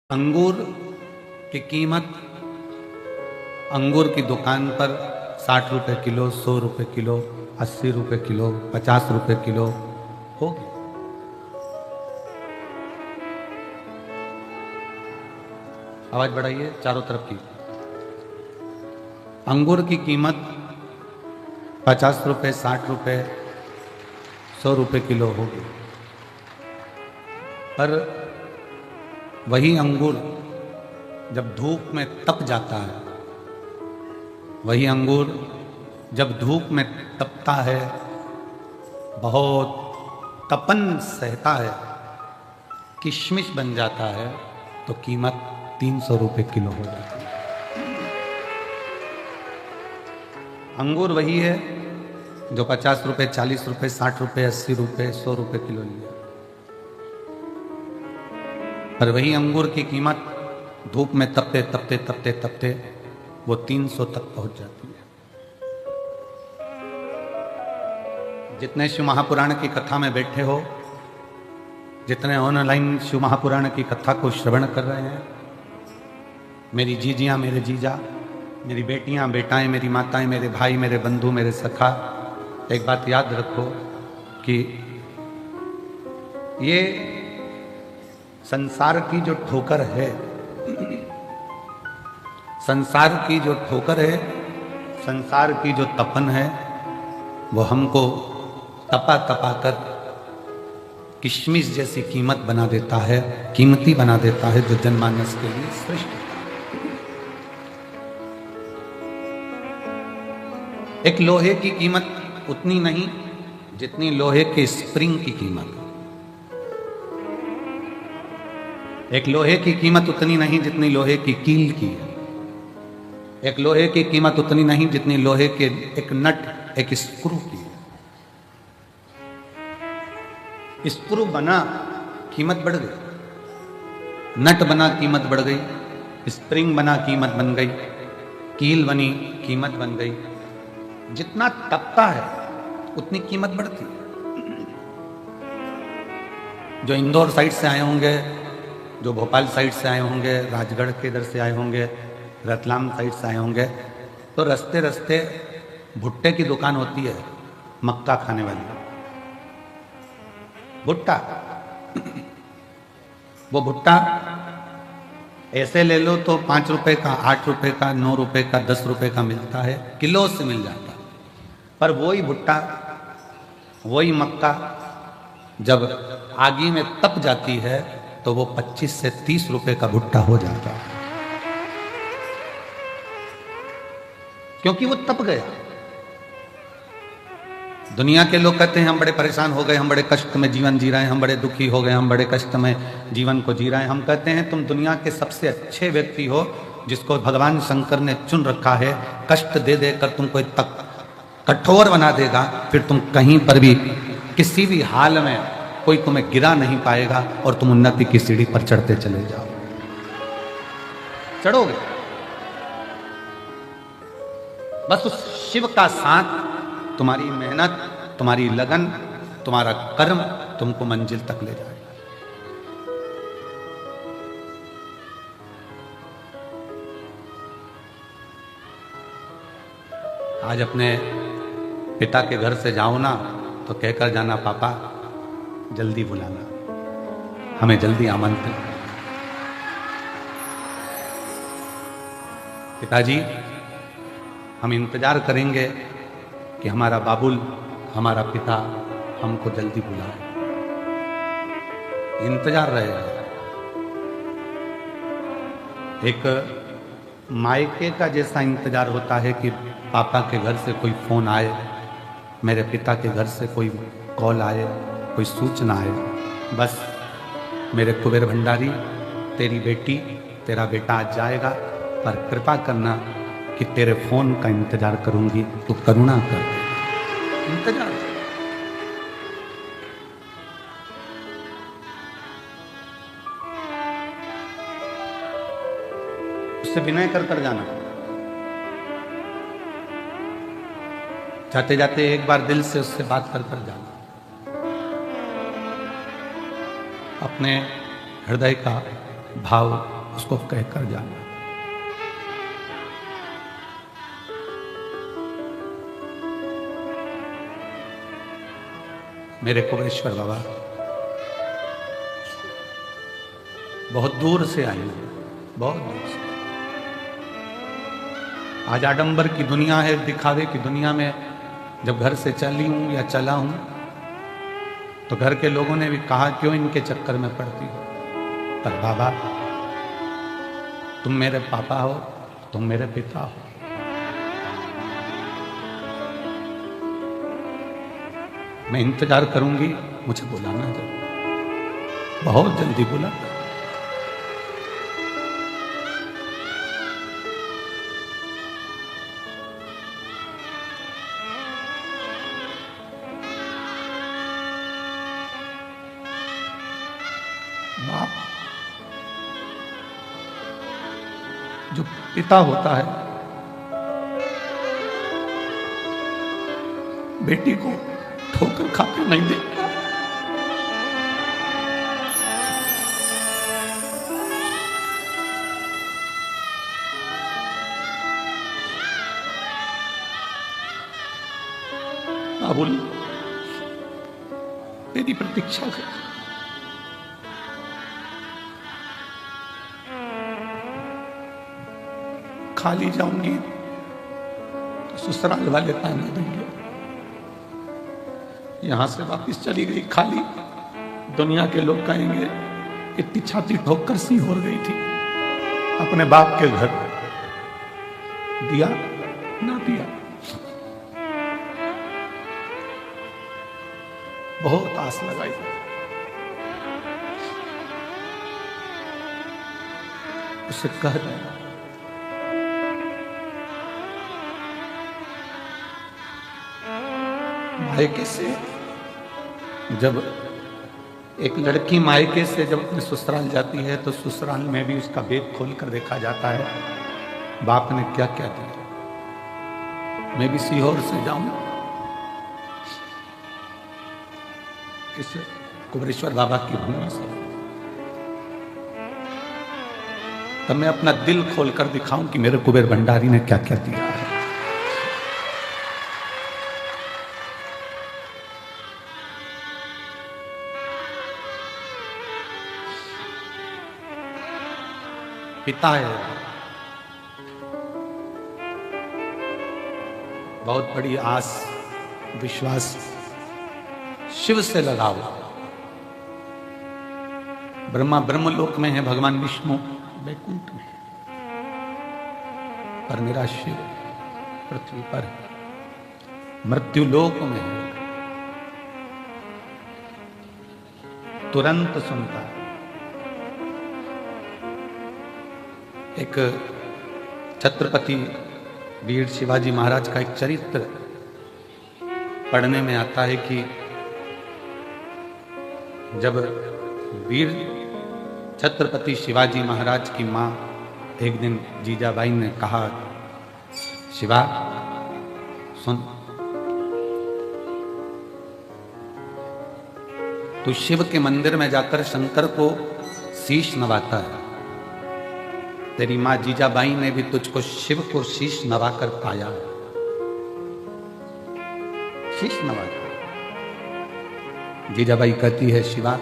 अंगूर की कीमत अंगूर की दुकान पर 60 रुपए किलो, 100 रुपए किलो, 80 रुपए किलो, 50 रुपए किलो होगी। आवाज बढ़ाइए चारों तरफ की। अंगूर की कीमत 50 रुपए, 60 रुपए, 100 रुपए किलो होगी, पर वही अंगूर जब धूप में तप जाता है, वही अंगूर जब धूप में तपता है, बहुत तपन सहता है, किशमिश बन जाता है, तो कीमत 300 रुपए किलो हो जाती है। अंगूर वही है जो 50 रुपए, 40 रुपए, 60 रुपए, 80 रुपए, 100 रुपए किलो लिया, पर वही अंगूर की कीमत धूप में तपते तपते तपते तपते वो 300 तक पहुंच जाती है। जितने शिव महापुराण की कथा में बैठे हो, जितने ऑनलाइन शिव महापुराण की कथा को श्रवण कर रहे हैं, मेरी जीजियां, मेरे जीजा, मेरी बेटियां, बेटाएं, मेरी माताएं, मेरे भाई, मेरे बंधु, मेरे सखा, एक बात याद रखो कि ये संसार की जो ठोकर है, संसार की जो ठोकर है, संसार की जो तपन है, वो हमको तपा तपा कर किशमिश जैसी कीमत बना देता है, कीमती बना देता है, जो जनमानस के लिए श्रेष्ठ है। एक लोहे की कीमत उतनी नहीं जितनी लोहे के स्प्रिंग की कीमत। एक लोहे की कीमत उतनी नहीं जितनी लोहे की कील की है। एक लोहे की कीमत उतनी नहीं जितनी लोहे के एक नट, एक स्क्रू की है। स्क्रू बना, कीमत बढ़ गई। नट बना, कीमत बढ़ गई। स्प्रिंग बना, कीमत बन गई। कील बनी, कीमत बन गई। जितना तपता है उतनी कीमत बढ़ती है। जो इंदौर साइड से आए होंगे, जो भोपाल साइड से आए होंगे, राजगढ़ के इधर से आए होंगे, रतलाम साइड से आए होंगे, तो रास्ते रास्ते भुट्टे की दुकान होती है, मक्का खाने वाली भुट्टा। वो भुट्टा ऐसे ले लो तो 5 रुपए का, 8 रुपए का, 9 रुपए का, 10 रुपए का मिलता है, किलो से मिल जाता है। पर वही भुट्टा, वही मक्का जब आगी में तप जाती है तो वो 25 से 30 रुपए का भुट्टा हो जाता है, क्योंकि वो तप गया। दुनिया के लोग कहते हैं हम बड़े परेशान हो गए, हम बड़े कष्ट में जीवन जी रहे हैं, हम बड़े दुखी हो गए, हम बड़े कष्ट में जीवन को जी रहे हैं। हम कहते हैं तुम दुनिया के सबसे अच्छे व्यक्ति हो, जिसको भगवान शंकर ने चुन रखा है। कष्ट दे देकर तुमको तक कठोर बना देगा, फिर तुम कहीं पर भी किसी भी हाल में कोई तुम्हें गिरा नहीं पाएगा और तुम उन्नति की सीढ़ी पर चढ़ते चले जाओ। चढ़ोगे, बस उस शिव का साथ, तुम्हारी मेहनत, तुम्हारी लगन, तुम्हारा कर्म तुमको मंजिल तक ले जाएगा। आज अपने पिता के घर से जाओ ना तो कहकर जाना, पापा जल्दी बुलाना, हमें जल्दी आमंत्रित। पिताजी हम इंतजार करेंगे कि हमारा बाबुल, हमारा पिता हमको जल्दी बुलाए। इंतजार रहेगा। एक मायके का जैसा इंतजार होता है कि पापा के घर से कोई फोन आए, मेरे पिता के घर से कोई कॉल आए, कोई सूचना आए। बस मेरे कुबेर भंडारी, तेरी बेटी, तेरा बेटा आज जाएगा, पर कृपा करना कि तेरे फोन का इंतजार करूंगी, तू करुणा कर दे। इंतजार। उससे विनय कर कर जाना। जाते जाते एक बार दिल से उससे बात कर कर जाना। अपने हृदय का भाव उसको कहकर जाना। मेरे कुबेरेश्वर बाबा बहुत दूर से आई हूं, बहुत दूर से। आज आडंबर की दुनिया है, दिखावे की दुनिया में जब घर से चली हूं या चला हूं तो घर के लोगों ने भी कहा क्यों इनके चक्कर में पड़ती हो। पर बाबा तुम मेरे पापा हो, तुम मेरे पिता हो। मैं इंतजार करूंगी, मुझे बुलाना जरूर, बहुत जल्दी बुला। बाप जो पिता होता है बेटी को ठोकर खाकर नहीं देता। बाबुल तेरी प्रतीक्षा कर, खाली जाऊंगी तो ससुराल वाले ताना देंगे, यहां से वापस चली गई खाली, दुनिया के लोग कहेंगे इतनी छाती ठोक कर सी हो गई थी, अपने बाप के घर दिया ना दिया। बहुत आस लगाई, उसे कह दिया मायके से, जब एक लड़की मायके से जब अपने ससुराल जाती है तो ससुराल में भी उसका बेग खोल कर देखा जाता है, बाप ने क्या क्या दिया। मैं भी सीहोर से जाऊं, इस कुबेरेश्वर बाबा की भूमि से, तब मैं अपना दिल खोल कर दिखाऊं कि मेरे कुबेर भंडारी ने क्या क्या दिया है। पिता है, बहुत बड़ी आस विश्वास शिव से लगाओ। ब्रह्मा ब्रह्मलोक में है, भगवान विष्णु वैकुंठ में, पर मेरा शिव पृथ्वी पर है, मृत्यु लोक में है, तुरंत सुनता है। एक छत्रपति वीर शिवाजी महाराज का एक चरित्र पढ़ने में आता है कि जब वीर छत्रपति शिवाजी महाराज की मां एक दिन जीजाबाई ने कहा, शिवा सुन, तू शिव के मंदिर में जाकर शंकर को शीश नवाता है, तेरी मां जीजाबाई ने भी तुझको शिव को शीश नवाकर पाया है, शीश नवाकर। जीजाबाई कहती है, शिवा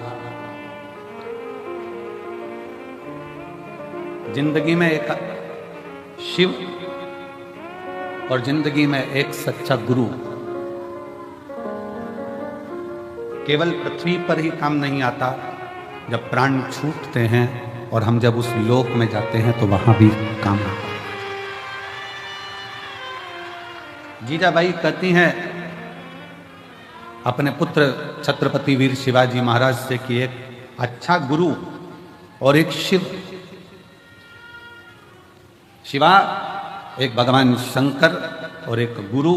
जिंदगी में एक शिव और जिंदगी में एक सच्चा गुरु केवल पृथ्वी पर ही काम नहीं आता, जब प्राण छूटते हैं और हम जब उस लोक में जाते हैं तो वहां भी काम आता है। जीजाबाई कहती हैं अपने पुत्र छत्रपति वीर शिवाजी महाराज से कि एक अच्छा गुरु और एक शिव, शिवा एक भगवान शंकर और एक गुरु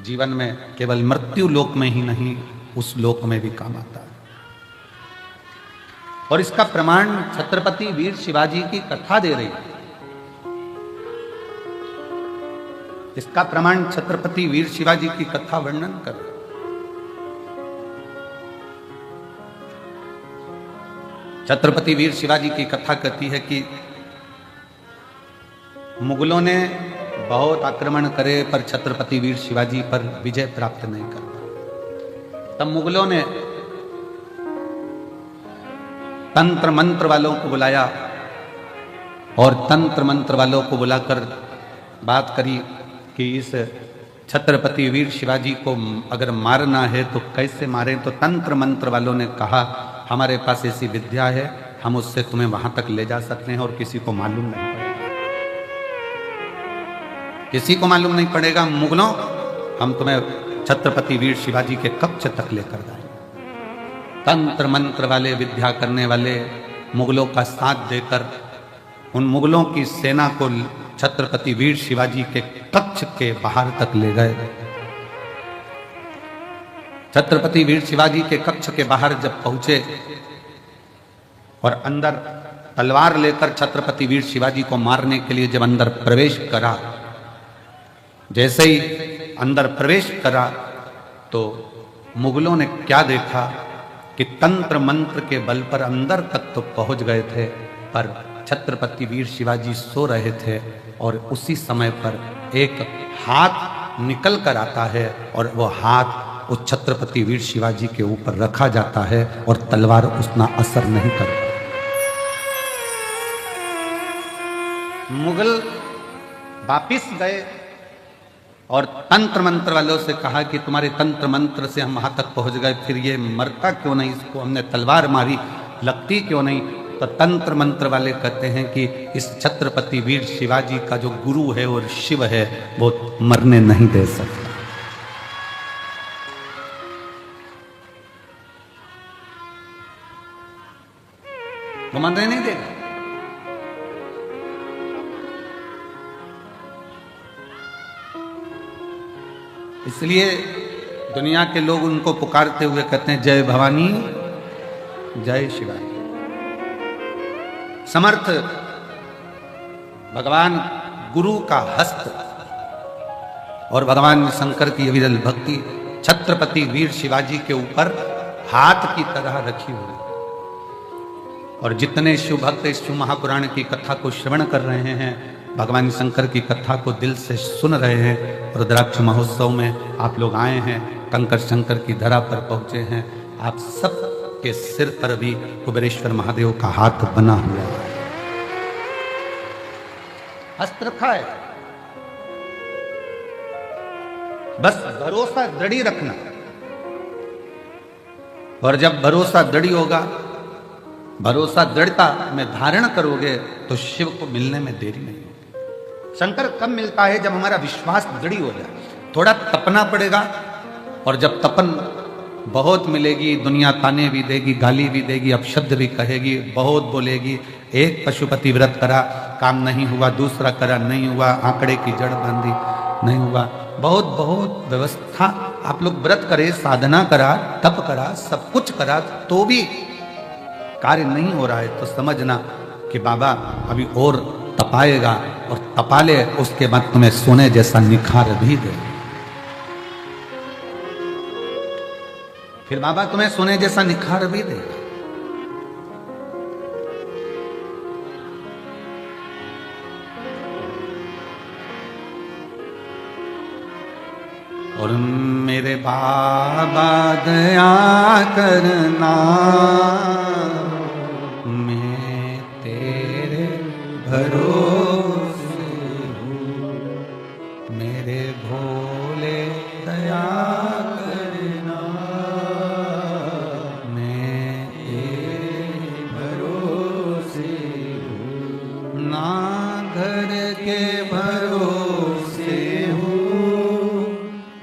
जीवन में केवल मृत्यु लोक में ही नहीं उस लोक में भी काम आता है। और इसका प्रमाण छत्रपति वीर शिवाजी की कथा दे रही है। इसका प्रमाण छत्रपति वीर शिवाजी की कथा वर्णन कर रही है। छत्रपति वीर शिवाजी की कथा कहती है कि मुगलों ने बहुत आक्रमण करे पर छत्रपति वीर शिवाजी पर विजय प्राप्त नहीं कर पाए। तब मुगलों ने तंत्र मंत्र वालों को बुलाया और तंत्र मंत्र वालों को बुलाकर बात करी कि इस छत्रपति वीर शिवाजी को अगर मारना है तो कैसे मारें। तो तंत्र मंत्र वालों ने कहा हमारे पास ऐसी विद्या है, हम उससे तुम्हें वहां तक ले जा सकते हैं और किसी को मालूम नहीं पड़ेगा, किसी को मालूम नहीं पड़ेगा। मुगलों, हम तुम्हें छत्रपति वीर शिवाजी के कक्ष तक लेकर जाएंगे। तंत्र मंत्र वाले, विद्या करने वाले मुगलों का साथ देकर उन मुगलों की सेना को छत्रपति वीर शिवाजी के कक्ष के बाहर तक ले गए। छत्रपति वीर शिवाजी के कक्ष के बाहर जब पहुंचे और अंदर तलवार लेकर छत्रपति वीर शिवाजी को मारने के लिए जब अंदर प्रवेश करा, जैसे ही अंदर प्रवेश करा तो मुगलों ने क्या देखा कि तंत्र मंत्र के बल पर अंदर तक तो पहुंच गए थे, पर छत्रपति वीर शिवाजी सो रहे थे और उसी समय पर एक हाथ निकल कर आता है और वो हाथ उस छत्रपति वीर शिवाजी के ऊपर रखा जाता है और तलवार उतना असर नहीं करता। मुगल वापिस गए और तंत्र मंत्र वालों से कहा कि तुम्हारे तंत्र मंत्र से हम वहां तक पहुंच गए, फिर ये मरता क्यों नहीं, इसको हमने तलवार मारी, लगती क्यों नहीं। तो तंत्र मंत्र वाले कहते हैं कि इस छत्रपति वीर शिवाजी का जो गुरु है और शिव है वो मरने नहीं दे सकता। वो मरने नहीं देगा। इसलिए दुनिया के लोग उनको पुकारते हुए कहते हैं जय भवानी जय शिवाजी। समर्थ भगवान गुरु का हस्त और भगवान शंकर की विरल भक्ति छत्रपति वीर शिवाजी के ऊपर हाथ की तरह रखी हुई। और जितने शिव भक्त इस शिव महापुराण की कथा को श्रवण कर रहे हैं, भगवान शंकर की कथा को दिल से सुन रहे हैं, रुद्राक्ष महोत्सव में आप लोग आए हैं, कंकर शंकर की धरा पर पहुंचे हैं, आप सब के सिर पर भी कुबेरेश्वर महादेव का हाथ बना हुआ है, हस्त रखा है। बस भरोसा दृढ़ रखना, और जब भरोसा दृढ़ होगा, भरोसा दृढ़ता में धारण करोगे तो शिव को मिलने में देरी नहीं होगी। शंकर कब मिलता है? जब हमारा विश्वास दृढ़ हो जाए। थोड़ा तपना पड़ेगा, और जब तपन बहुत मिलेगी, दुनिया ताने भी देगी, गाली भी देगी, अपशब्द भी कहेगी, बहुत बोलेगी। एक पशुपति व्रत करा, काम नहीं हुआ, दूसरा करा, नहीं हुआ, आंकड़े की जड़ बांधी, नहीं हुआ, बहुत बहुत व्यवस्था। आप लोग व्रत करे, साधना करा, तप करा, सब कुछ करा, तो भी कार्य नहीं हो रहा है, तो समझना कि बाबा अभी और तपाएगा, और तपा ले, उसके बाद तुम्हें सोने जैसा निखार भी दे। फिर बाबा तुम्हें सोने जैसा निखार भी देगा। और मेरे बाबा दया करना, मैं तेरे भरोसे हूँ, मेरे भोले दया करना, मैं तेरे भरोसे हूँ, ना घर के भरोसे हूँ,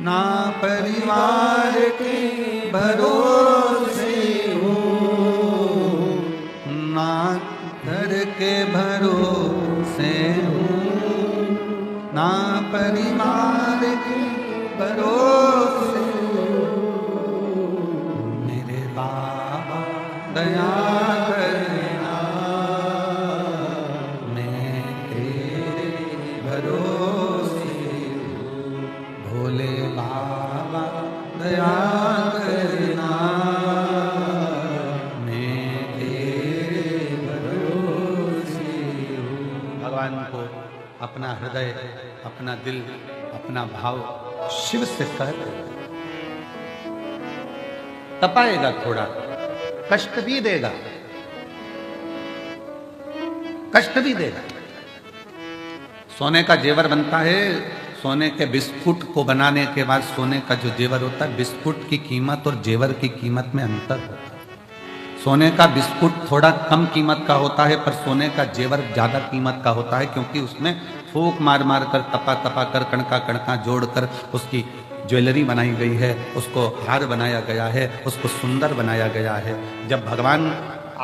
ना परिवार के भरोसे हूँ, ना घर के भरोसे हूँ, ना परिवार के भरोसे हूँ, मेरे बाबा दया करना, मैं तेरे भरोसे हूँ, भोले बाबा दया करना, मैं तेरे भगवान को अपना हृदय, अपना दिल, अपना भाव शिव से कह तपाएगा, थोड़ा कष्ट भी देगा, कष्ट भी देगा। सोने का जेवर बनता है, सोने के बिस्कुट को बनाने के बाद सोने का जो जेवर होता है, बिस्कुट की कीमत और जेवर की कीमत में अंतर होता है। सोने का बिस्कुट थोड़ा कम कीमत का होता है, पर सोने का जेवर ज्यादा कीमत का होता है, क्योंकि उसमें फूंक मार मार कर, तपा तपा कर, कणका कणका जोड़कर उसकी ज्वेलरी बनाई गई है, उसको हार बनाया गया है, उसको सुंदर बनाया गया है। जब भगवान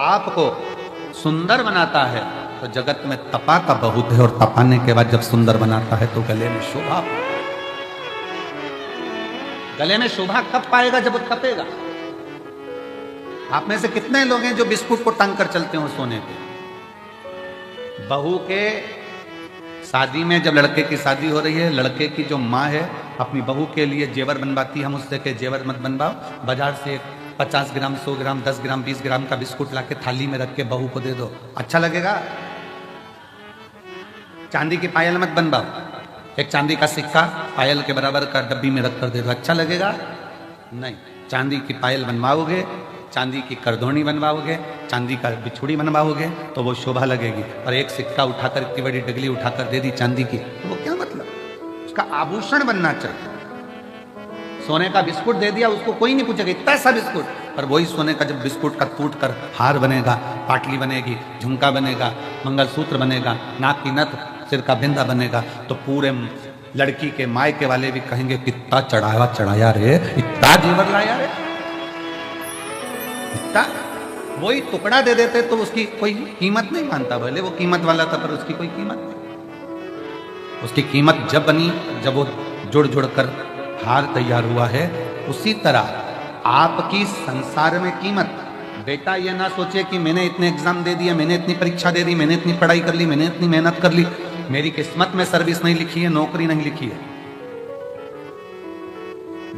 आपको सुंदर बनाता है तो जगत में तपा का बहुत है, और तपाने के बाद जब सुंदर बनाता है तो गले में शोभा। गले में शोभा कब पाएगा? जब वो तपेगा। आप में से कितने लोग हैं जो बिस्कुट को टांग कर चलते हो सोने पे? बहू के शादी में जब लड़के की शादी हो रही है, लड़के की जो माँ है अपनी बहू के लिए जेवर बनवाती है। हम उससे के जेवर मत बनवाओ, बाजार से 50 ग्राम, 100 ग्राम, 10 ग्राम, 20 ग्राम का बिस्कुट लाके थाली में रख के बहू को दे दो, अच्छा लगेगा? चांदी की पायल मत बनवाओ, एक चांदी का सिक्का पायल के बराबर का डब्बी में रख कर दे दो, अच्छा लगेगा? नहीं। चांदी की पायल बनवाओगे, चांदी की करधोनी बनवाओगे, चांदी का बिछुड़ी बनवाओगे तो वो शोभा लगेगी। और एक सिक्का उठाकर, इतनी बड़ी डगली उठाकर दे दी चांदी की, तो वो क्या मतलब? उसका आभूषण बनना चाहिए। सोने का बिस्कुट दे दिया, उसको कोई नहीं पूछेगा इतना सा बिस्कुट, पर वही सोने का जब बिस्कुट का टूट कर हार बनेगा, पाटली बनेगी, झुमका बनेगा, मंगलसूत्र बनेगा, नाक की नथ, सिर का बिंदा बनेगा, तो पूरे लड़की के मायके वाले भी कहेंगे कितना चढ़ाया रे, इतना जेवर लाया रे, इतना। वही टुकड़ा दे देते तो उसकी कोई कीमत नहीं मानता, भले वो कीमत वाला था, पर उसकी कोई कीमत नहीं। उसकी कीमत जब बनी, जब वो जुड़ जुड़ कर हार तैयार हुआ है। उसी तरह आपकी संसार में कीमत, बेटा ये ना सोचे कि मैंने इतने एग्जाम दे दिया, मैंने इतनी परीक्षा दे दी, मैंने इतनी पढ़ाई कर ली, मैंने इतनी मेहनत कर ली, मेरी किस्मत में सर्विस नहीं लिखी है, नौकरी नहीं लिखी है।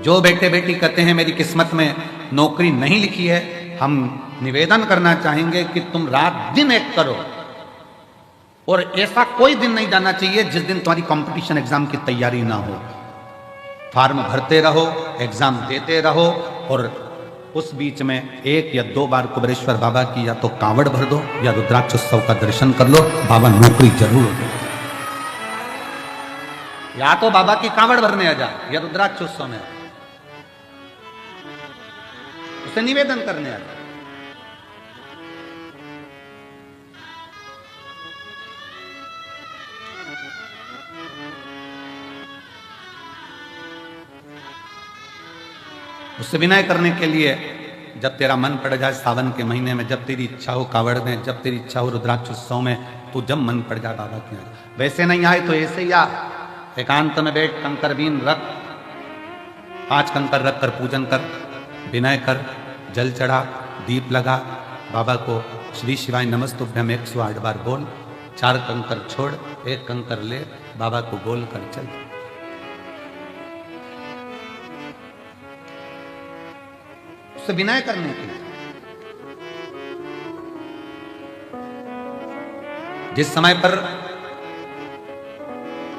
जो बेटे बेटी कहते हैं मेरी किस्मत में नौकरी नहीं लिखी है, हम निवेदन करना चाहेंगे कि तुम रात दिन एक करो, और ऐसा कोई दिन नहीं जाना चाहिए जिस दिन तुम्हारी कंपटीशन एग्जाम की तैयारी ना हो। फॉर्म भरते रहो, एग्जाम देते रहो, और उस बीच में 1 या 2 बार कुबेरेश्वर बाबा की या तो कांवड़ भर दो या रुद्राक्ष उत्सव का दर्शन कर लो, बाबा नौकरी जरूर होगी। या तो बाबा की कांवड़ भरने आ जा या रुद्राक्ष उत्सव में उसे निवेदन करने आ जा। उससे विनय करने के लिए, जब तेरा मन पड़ जाए सावन के महीने में, जब तेरी इच्छा हो कांवड़ में, जब तेरी इच्छा हो रुद्राक्ष उत्सव में, तो जब मन पड़ जाए बाबा के यहाँ। वैसे नहीं आए तो ऐसे ही आ, एकांत में बैठ, कंकर बीन रख, 5 कंकर रख कर पूजन कर, विनय कर, जल चढ़ा, दीप लगा, बाबा को श्री शिवाय नमस्तुभ्यम 108 बार बोल, 4 कंकर छोड़, 1 कंकर ले, बाबा को बोल कर चल। उससे विनय करने के लिए। जिस समय पर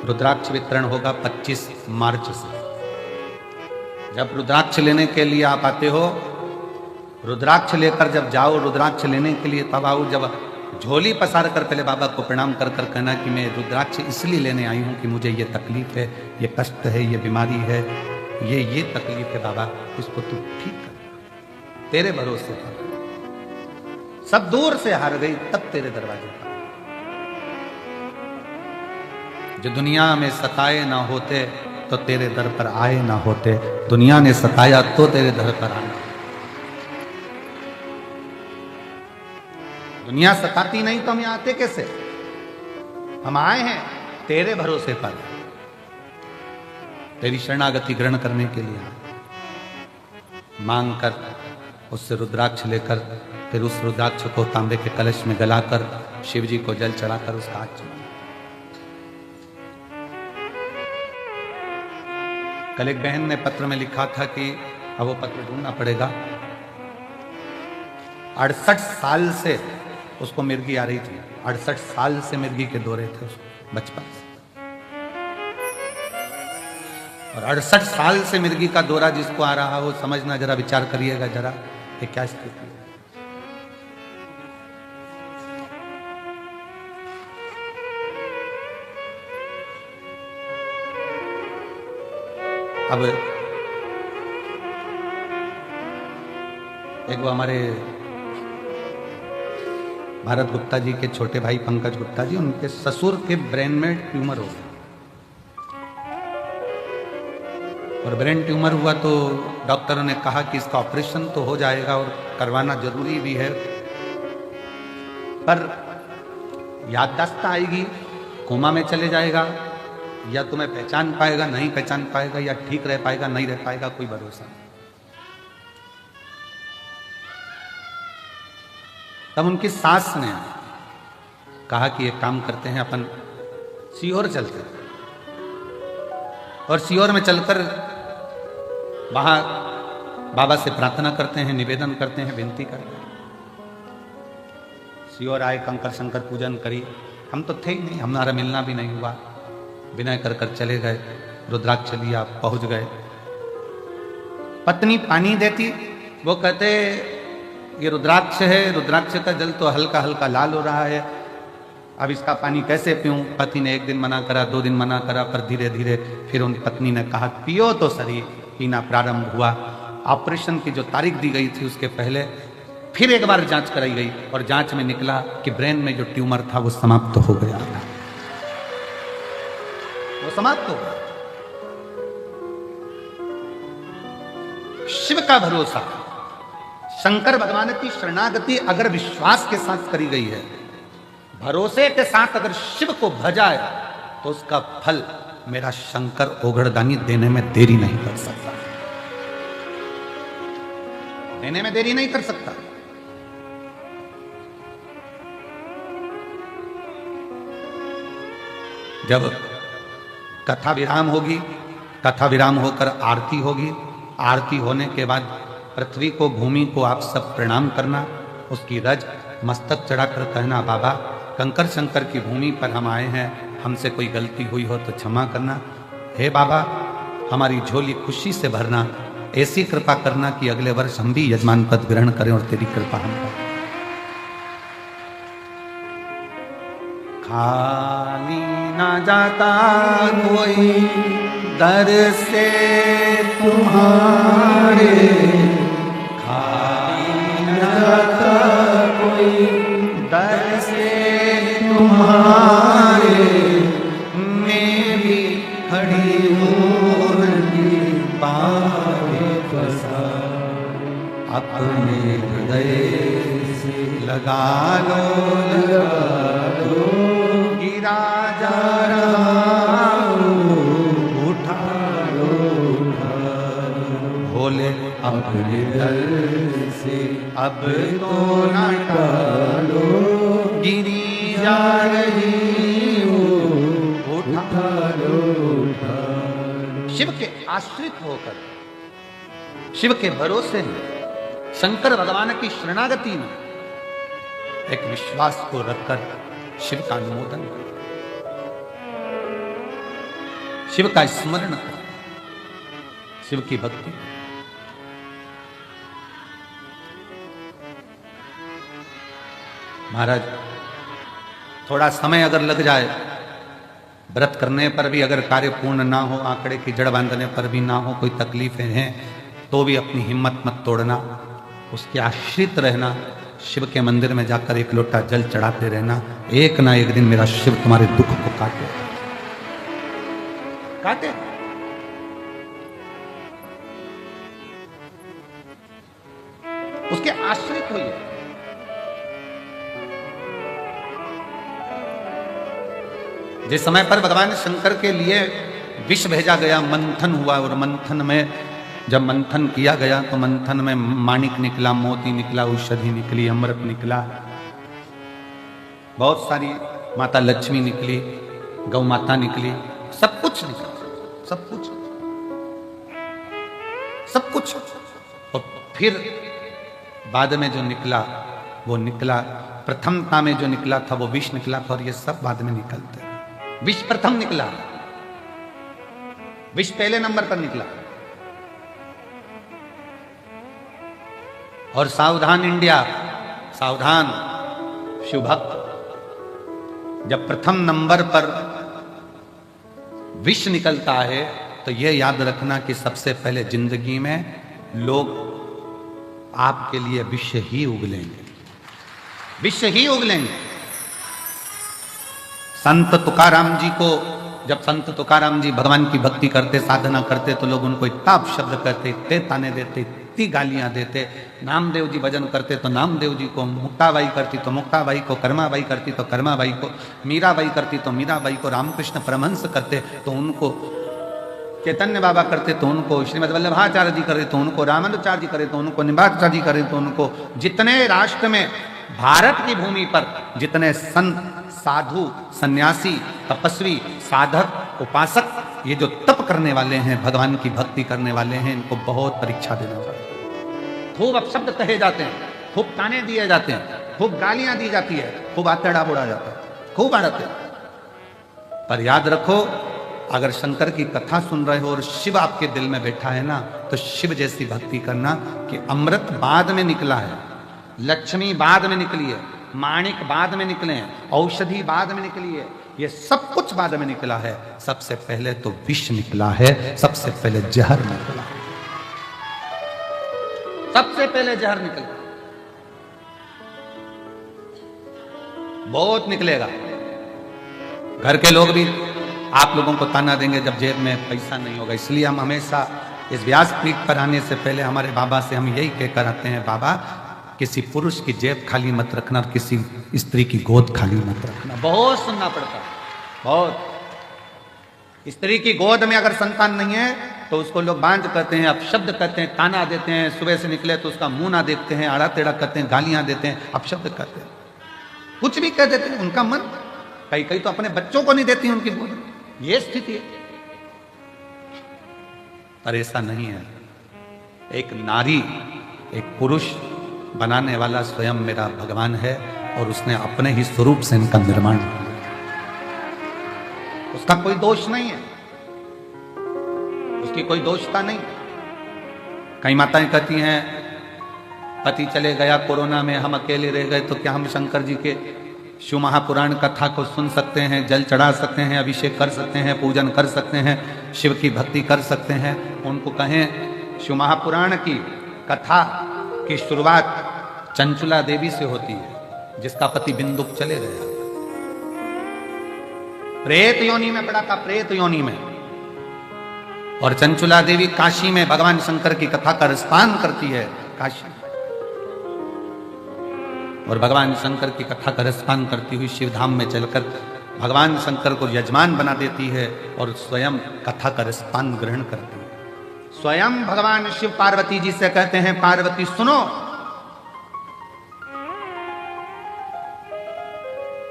रुद्राक्ष वितरण होगा 25 मार्च से, जब रुद्राक्ष लेने के लिए आप आते हो, रुद्राक्ष लेकर जब जाओ, रुद्राक्ष लेने के लिए तब आओ, जब झोली पसार कर पहले बाबा को प्रणाम कर कर कहना कि मैं रुद्राक्ष इसलिए लेने आई हूं कि मुझे ये तकलीफ है, ये कष्ट है, ये बीमारी है, ये तकलीफ है बाबा, इसको तू ठीक कर, तेरे भरोसे पर। सब दूर से हार गई, तब तेरे दरवाजे पर। जो दुनिया में सताए ना होते तो तेरे दर पर आए ना होते, दुनिया ने सताया तो तेरे दर पर आना। दुनिया सताती नहीं तो हम यहां आते कैसे? हम आए हैं तेरे भरोसे पर, तेरी शरणागति ग्रहण करने के लिए आए। मांग कर उससे रुद्राक्ष लेकर, फिर उस रुद्राक्ष को तांबे के कलश में गलाकर शिव जी को जल चढ़ाकर उसका हाथ चुमा। कल एक बहन ने पत्र में लिखा था कि अब वो पत्र ढूंढना पड़ेगा, 68 साल से उसको मिर्गी आ रही थी। 68 साल से मिर्गी के दौरे थे उसको बचपन से, और 68 साल से मिर्गी का दौरा जिसको आ रहा हो, समझना, जरा विचार करिएगा जरा, ये क्या स्थिति है। अब एक वो हमारे भारत गुप्ता जी के छोटे भाई पंकज गुप्ता जी, उनके ससुर के ब्रेन में ट्यूमर हो गया, और ब्रेन ट्यूमर हुआ तो डॉक्टरों ने कहा कि इसका ऑपरेशन तो हो जाएगा और करवाना जरूरी भी है, पर याददाश्त आएगी, कोमा में चले जाएगा, या तुम्हें पहचान पाएगा, नहीं पहचान पाएगा, या ठीक रह पाएगा, नहीं रह पाएगा, कोई भरोसा नहीं। तब उनकी सास ने कहा कि एक काम करते हैं, अपन सीहोर चलते हैं, और सीहोर में चलकर वहां बाबा से प्रार्थना करते हैं, निवेदन करते हैं, विनती करते हैं। सीहोर आए, कंकर शंकर पूजन करी, हम तो थे ही नहीं, हमारा मिलना भी नहीं हुआ, विनय कर कर चले गए, रुद्राक्ष लिया, पहुंच गए। पत्नी पानी देती, वो कहते ये रुद्राक्ष है, रुद्राक्ष का जल तो हल्का हल्का लाल हो रहा है, अब इसका पानी कैसे पीऊं। पति ने 1 दिन मना करा, 2 दिन मना करा, पर धीरे धीरे फिर उन पत्नी ने कहा पियो तो सही, पीना प्रारंभ हुआ। ऑपरेशन की जो तारीख दी गई थी उसके पहले फिर एक बार जांच कराई गई, और जांच में निकला कि ब्रेन में जो ट्यूमर था वो समाप्त हो गया था, वो समाप्त हो गया। शिव का भरोसा, शंकर भगवान की शरणागति अगर विश्वास के साथ करी गई है, भरोसे के साथ अगर शिव को भजाए, तो उसका फल मेरा शंकर ओघड़दानी देने में देरी नहीं कर सकता, देने में देरी नहीं कर सकता। जब कथा विराम होगी, कथा विराम होकर आरती होगी, आरती होने के बाद पृथ्वी को, भूमि को आप सब प्रणाम करना, उसकी रज मस्तक चढ़ाकर कहना बाबा कंकर शंकर की भूमि पर हम आए हैं, हमसे कोई गलती हुई हो तो क्षमा करना, हे बाबा हमारी झोली खुशी से भरना, ऐसी कृपा करना कि अगले वर्ष हम भी यजमान पद ग्रहण करें और तेरी कृपा हम करें। खाली ना जाता कोई दर से तुम्हारे, खाली ना जाता कोई दर से तुम्हारे, मैं भी खड़ी हूँ उनकी बाहें पसारे, अपने हृदय से लगा लो, लगा लो, गिरा जा रहा उठा लो, भोले अपने दर से अब तो ना टालो, गिरी जा रही उठा लो। शिव के आश्रित होकर, शिव के भरोसे में, शंकर भगवान की शरणागति में एक विश्वास को रखकर शिव का अनुमोदन कर, शिव का स्मरण कर, शिव की भक्ति। महाराज थोड़ा समय अगर लग जाए, व्रत करने पर भी अगर कार्य पूर्ण ना हो, आंकड़े की जड़ बांधने पर भी ना हो, कोई तकलीफें हैं, तो भी अपनी हिम्मत मत तोड़ना, उसके आश्रित रहना, शिव के मंदिर में जाकर 1 लोटा जल चढ़ाते रहना, एक ना एक दिन मेरा शिव तुम्हारे दुख को काटे, काटे। उसके आश्रित होइए। जिस समय पर भगवान शंकर के लिए विष भेजा गया, मंथन हुआ, और मंथन में जब मंथन किया गया तो मंथन में माणिक निकला, मोती निकला, औषधि निकली, अमृत निकला, बहुत सारी माता लक्ष्मी निकली, गौ माता निकली, सब कुछ निकला, सब कुछ, सब कुछ। और फिर बाद में जो निकला वो निकला, प्रथमता में जो निकला था वो विष निकला था, और ये सब बाद में निकलते हैं। विष प्रथम निकला, विष पहले नंबर पर निकला। और सावधान इंडिया, सावधान शिव भक्त, जब प्रथम नंबर पर विष निकलता है तो यह याद रखना कि सबसे पहले जिंदगी में लोग आपके लिए विष ही उगलेंगे, विष ही उगलेंगे। संत तुकाराम जी को, जब संत तुकाराम जी भगवान की भक्ति करते, साधना करते, तो लोग उनको इतना अपशब्द करते, इतने ताने देते, इतनी गालियां देते। नामदेव जी भजन करते तो नामदेव जी को, मुक्ताबाई करती तो मुक्ताबाई को, कर्माबाई करती तो कर्माबाई को, मीराबाई करती तो मीराबाई को, रामकृष्ण परमहंस करते तो उनको, चैतन्य बाबा करते तो उनको, श्रीमद वल्लभाचार्य जी करे तो उनको, रामानुजाचार्य जी करे तो उनको, निम्बाचार्य जी करे तो उनको। जितने राष्ट्र में, भारत की भूमि पर जितने संत, साधु, सन्यासी, तपस्वी, साधक, उपासक, ये जो तप करने वाले हैं, भगवान की भक्ति करने वाले हैं, इनको बहुत परीक्षा देना पड़ता है। खूब अपशब्द कहे जाते हैं, खूब ताने दिए जाते हैं, खूब गालियां दी जाती है, खूब आतेड़ा बुड़ा जाता है, खूब आड़ते। पर याद रखो, अगर शंकर की कथा सुन रहे हो और शिव आपके दिल में बैठा है ना, तो शिव जैसी भक्ति करना कि अमृत बाद में निकला है, लक्ष्मी बाद में निकली है, माणिक बाद में निकले हैं, औषधि बाद में निकली है, ये सब कुछ बाद में निकला है। सबसे पहले तो विष निकला है, सबसे पहले जहर निकला, सबसे पहले जहर निकला, बहुत निकलेगा। घर के लोग भी आप लोगों को ताना देंगे जब जेब में पैसा नहीं होगा। इसलिए हम हमेशा इस व्यासपीठ पर आने से पहले हमारे बाबा से हम यही कहकर आते हैं, बाबा किसी पुरुष की जेब खाली मत रखना, किसी स्त्री की गोद खाली मत रखना। बहुत सुनना पड़ता है, बहुत। स्त्री की गोद में अगर संतान नहीं है तो उसको लोग बांझ कहते हैं, अपशब्द कहते हैं, ताना देते हैं, सुबह से निकले तो उसका मुंह ना देखते हैं, आड़ा टेढ़ा करते हैं, गालियां देते हैं, अपशब्द कहते हैं, कुछ भी कह देते हैं। उनका मन, कई कई तो अपने बच्चों को नहीं देती उनकी गोद में, ये स्थिति है। पर ऐसा नहीं है। एक नारी, एक पुरुष बनाने वाला स्वयं मेरा भगवान है, और उसने अपने ही स्वरूप से इनका निर्माण किया, उसका कोई दोष नहीं है, उसकी कोई दोषता नहीं। कई माताएं कहती हैं, पति चले गया कोरोना में, हम अकेले रह गए, तो क्या हम शंकर जी के शिव महापुराण कथा को सुन सकते हैं, जल चढ़ा सकते हैं, अभिषेक कर सकते हैं, पूजन कर सकते हैं, शिव की भक्ति कर सकते हैं? उनको कहें शिव महापुराण की कथा की शुरुआत चंचुला देवी से होती है, जिसका पति बिंदुक चले गया, प्रेत योनि में पड़ा था, प्रेत योनि में। और चंचुला देवी काशी में भगवान शंकर की कथा का रसपान करती है, काशी, और भगवान शंकर की कथा का रसपान करती हुई शिवधाम में चलकर भगवान शंकर को यजमान बना देती है और स्वयं कथा का रसपान ग्रहण करती है। स्वयं भगवान शिव पार्वती जी से कहते हैं, पार्वती सुनो,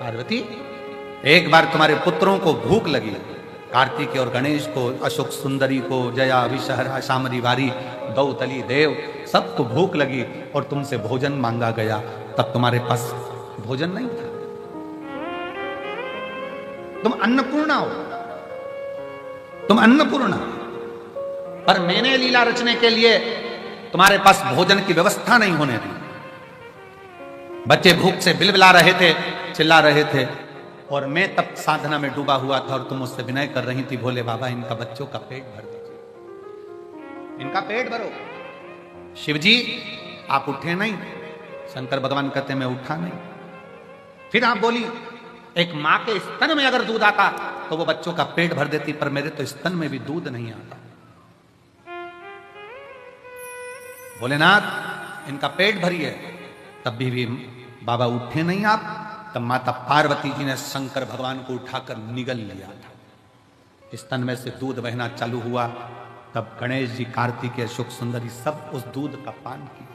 पार्वती एक बार तुम्हारे पुत्रों को भूख लगी, कार्तिक और गणेश को, अशोक सुंदरी को, जया, विषहरा, शामरी वारी, दौतली देव, सबको भूख लगी और तुमसे भोजन मांगा गया, तब तुम्हारे पास भोजन नहीं था। तुम अन्नपूर्णा हो, तुम अन्नपूर्णा, पर मैंने लीला रचने के लिए तुम्हारे पास भोजन की व्यवस्था नहीं होने दी। बच्चे भूख से बिलबिला रहे थे, चिल्ला रहे थे, और मैं तब साधना में डूबा हुआ था और तुम मुझसे विनय कर रही थी, भोले बाबा इनका बच्चों का पेट भर दीजिए, इनका पेट भरो। शिवजी आप उठे नहीं, शंकर भगवान कहते मैं उठा नहीं। फिर आप बोली, एक मां के स्तन में अगर दूध आता तो वो बच्चों का पेट भर देती, पर मेरे तो स्तन में भी दूध नहीं आता। भोलेनाथ इनका पेट भरिए, तब भी बाबा उठे नहीं आप। तब माता पार्वती जी ने शंकर भगवान को उठाकर निगल लिया था, स्तन में से दूध बहना चालू हुआ। तब गणेश जी, कार्तिक, अशोक सुंदरी सब उस दूध का पान किया।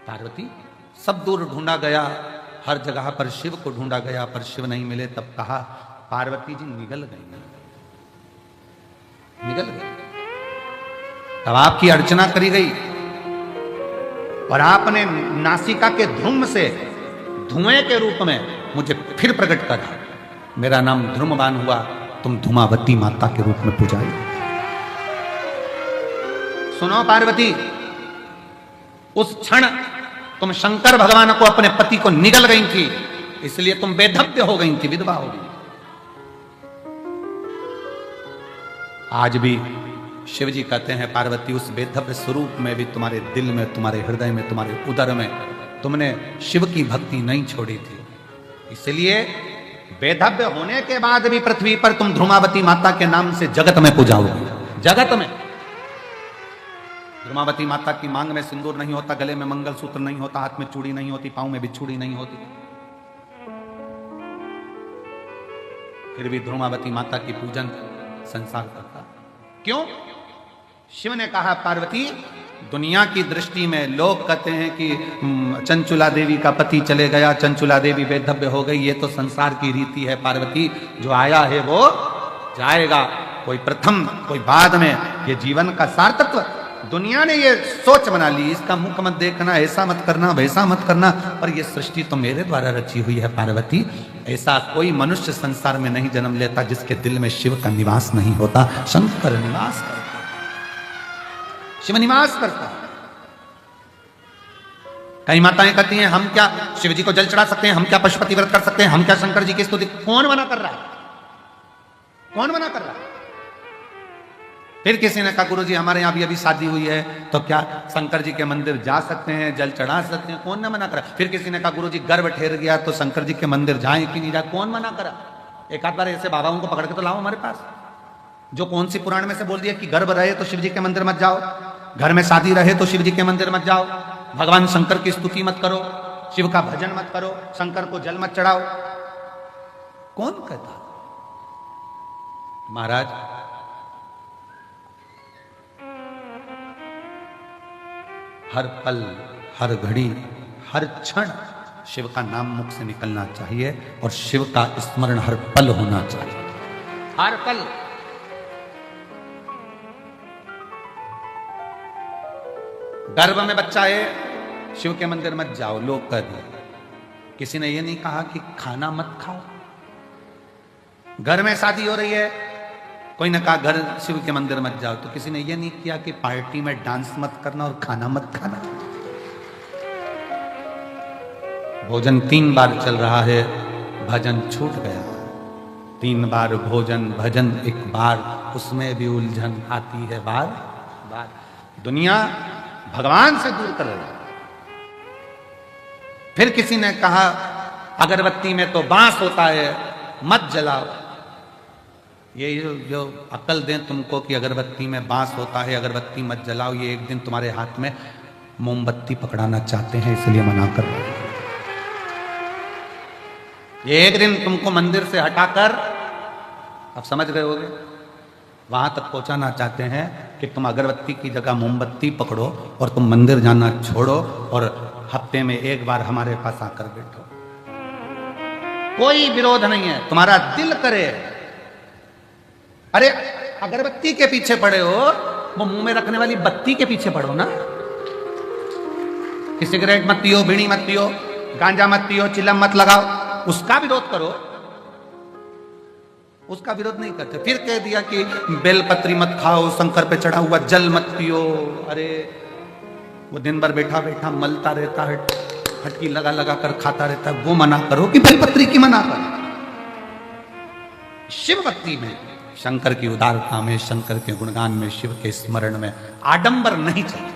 पार्वती सब दूर ढूंढा गया, हर जगह पर शिव को ढूंढा गया, पर शिव नहीं मिले। तब कहा पार्वती जी निगल गई, निगल गई। तब आपकी अर्चना करी गई, और आपने नासिका के ध्रुम से धुएं के रूप में मुझे फिर प्रकट करा। मेरा नाम ध्रुमवान हुआ, तुम धूमावती माता के रूप में पूजाई। सुनो पार्वती, उस क्षण तुम शंकर भगवान को अपने पति को निगल गई थी, इसलिए तुम बेधव्य हो गई थी, विधवा हो गई। आज भी शिव जी कहते हैं पार्वती, उस बेधव्य स्वरूप में भी तुम्हारे दिल में, तुम्हारे हृदय में, तुम्हारे उदर में तुमने शिव की भक्ति नहीं छोड़ी थी। इसलिए बेधव्य होने के बाद भी पृथ्वी पर तुम ध्रुमावती माता के नाम से जगत में पूजाओगे। जगत में ध्रुमावती माता की मांग में सिंदूर नहीं होता, गले में मंगलसूत्र नहीं होता, हाथ में चूड़ी नहीं होती, पांव में बिछुड़ी नहीं होती, फिर भी ध्रुमावती माता की पूजन संसार करता। क्यों? शिव ने कहा पार्वती, दुनिया की दृष्टि में लोग कहते हैं कि चंचुला देवी का पति चले गया, चंचुला देवी बेधव्य हो गई, ये तो संसार की रीति है पार्वती, जो आया है वो जाएगा, कोई प्रथम कोई बाद में, ये जीवन का सार्थत्व। दुनिया ने ये सोच बना ली, इसका मुख मत देखना, ऐसा मत करना, वैसा मत करना, पर ये सृष्टि तो मेरे द्वारा रची हुई है पार्वती। ऐसा कोई मनुष्य संसार में नहीं जन्म लेता जिसके दिल में शिव का निवास नहीं होता। शंकर निवास करता, शिव निवास करता। कई माताएं कहती हैं हम क्या शिव जी को जल चढ़ा सकते हैं, हम क्या पशुपति व्रत कर सकते हैं, हम क्या शंकर जी की स्तुति। कौन मना कर रहा है? कौन मना कर रहा है? फिर किसी ने कहा गुरुजी हमारे यहाँ भी अभी शादी हुई है, तो क्या शंकर जी के मंदिर जा सकते हैं, जल चढ़ा सकते हैं? कौन ने मना करा? फिर किसी ने कहा गुरुजी गर्भ ठहर गया तो शंकर जी के मंदिर जाएं कि नहीं जाए? कौन मना करा? एक आध बार ऐसे बाबाओं को पकड़ के तो लाओ हमारे पास, जो कौन सी पुराण में से बोल दिया कि गर्भ रहे तो शिव जी के मंदिर मत जाओ, घर में शादी रहे तो शिव जी के मंदिर मत जाओ, भगवान शंकर की स्तुति मत करो, शिव का भजन मत करो, शंकर को जल मत चढ़ाओ। कौन कहता? महाराज हर पल, हर घड़ी, हर क्षण शिव का नाम मुख से निकलना चाहिए और शिव का स्मरण हर पल होना चाहिए, हर पल। गर्भ में बच्चा है, शिव के मंदिर मत जाओ, लोग कह दिए। किसी ने यह नहीं कहा कि खाना मत खाओ। घर में शादी हो रही है, कोई ने कहा घर शिव के मंदिर मत जाओ, तो किसी ने यह नहीं किया कि पार्टी में डांस मत करना और खाना मत खाना। भोजन 3 बार चल रहा है, भजन छूट गया। 3 बार भोजन, भजन 1 बार, उसमें भी उलझन आती है बार बार। दुनिया भगवान से दूर कर रही है। फिर किसी ने कहा अगरबत्ती में तो बांस होता है, मत जलाओ। ये जो अकल दें तुमको कि अगरबत्ती में बांस होता है, अगरबत्ती मत जलाओ, ये एक दिन तुम्हारे हाथ में मोमबत्ती पकड़ाना चाहते हैं, इसलिए मना कर रहे हैं। ये एक दिन तुमको मंदिर से हटाकर, अब समझ गए होगे, वहां तक पहुंचाना चाहते हैं कि तुम अगरबत्ती की जगह मोमबत्ती पकड़ो और तुम मंदिर जाना छोड़ो और हफ्ते में 1 बार हमारे पास आकर बैठो। कोई विरोध नहीं है, तुम्हारा दिल करे। अरे अगरबत्ती के पीछे पड़े हो, वो मुंह में रखने वाली बत्ती के पीछे पड़ो ना। कि सिगरेट मत पियो, बीड़ी मत पियो, गांजा मत पियो, चिलम मत लगाओ, उसका विरोध करो। उसका विरोध नहीं करते। फिर कह दिया कि बेलपत्री मत खाओ, शंकर पे चढ़ा हुआ जल मत पियो। अरे वो दिन भर बैठा बैठा मलता रहता है, हटकी लगा लगा कर खाता रहता है, वो मना करो कि बेलपत्री की मना करो। शिव भक्ति में, शंकर की उदारता में, शंकर के गुणगान में, शिव के स्मरण में आडंबर नहीं चाहिए।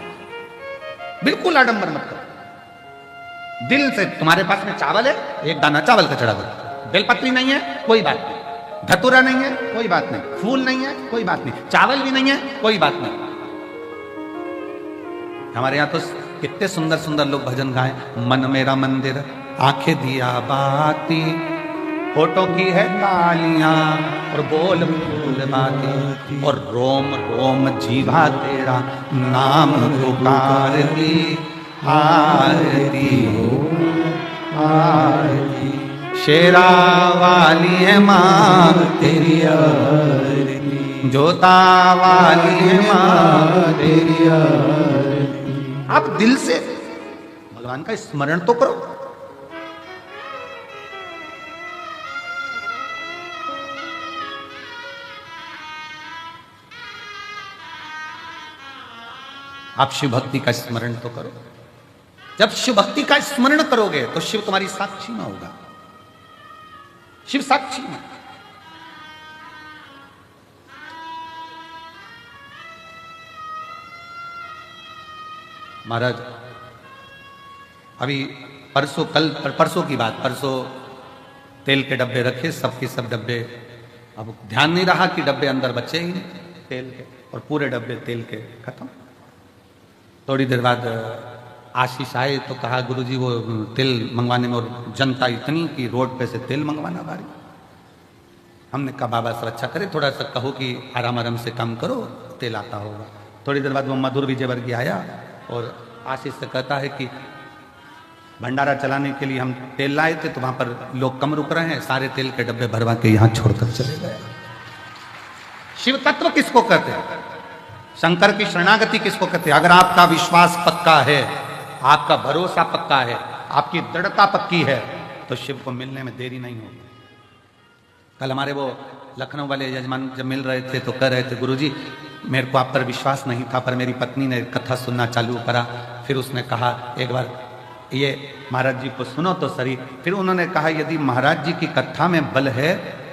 बिल्कुल आडंबर मत करो। दिल से, तुम्हारे पास में चावल है, 1 दाना चावल का चढ़ा दो। बेलपत्री नहीं है, कोई बात नहीं। धतूरा नहीं है, कोई बात नहीं। फूल नहीं है, कोई बात नहीं। चावल भी नहीं है, कोई बात नहीं। हमारे यहाँ तो कितने सुंदर सुंदर लोग भजन गाए। मन मेरा मंदिर, आंखें दिया बाती, होठों की है तालियां और बोल फूल बाती, और रोम रोम जीवा तेरा नाम पुकारती, आरती हो आरती। शेरा वाली है माँ तेरी आरती, जोता वाली है माँ तेरी आरती। आप दिल से भगवान का स्मरण तो करो। आप शिव भक्ति का स्मरण तो करो। जब शिव भक्ति का स्मरण करोगे तो शिव तुम्हारी साक्षी में होगा, शिव साक्षी में। महाराज अभी परसों की बात, परसों तेल के डब्बे रखे, सबके सब डब्बे, अब ध्यान नहीं रहा कि डब्बे अंदर बचे ही नहीं तेल के, और पूरे डब्बे तेल के खत्म। थोड़ी देर बाद आशीष आए तो कहा गुरुजी वो तेल मंगवाने में, और जनता इतनी कि रोड पे से तेल मंगवाना भारी। हमने कहा बाबा सर अच्छा करे, थोड़ा सा कहो कि आराम आराम से काम करो, तेल आता होगा। थोड़ी देर बाद वो मधुर विजयवर्गीय आया और आशीष से कहता है कि भंडारा चलाने के लिए हम तेल लाए थे, तो वहां पर लोग कम रुक रहे हैं, सारे तेल के डब्बे भरवा के यहां छोड़कर चले गए। शिव तत्व किसको कहते हैं? शंकर की शरणागति किसको कहते हैं? अगर आपका विश्वास पक्का है, आपका भरोसा पक्का है, आपकी दृढ़ता पक्की है, तो शिव को मिलने में देरी नहीं होगी। कल हमारे वो लखनऊ वाले यजमान जब मिल रहे थे तो कह रहे थे गुरुजी मेरे को आप पर विश्वास नहीं था, पर मेरी पत्नी ने कथा सुनना चालू करा, फिर उसने कहा एक बार ये महाराज जी को सुनो तो सही। फिर उन्होंने कहा यदि महाराज जी की कथा में बल है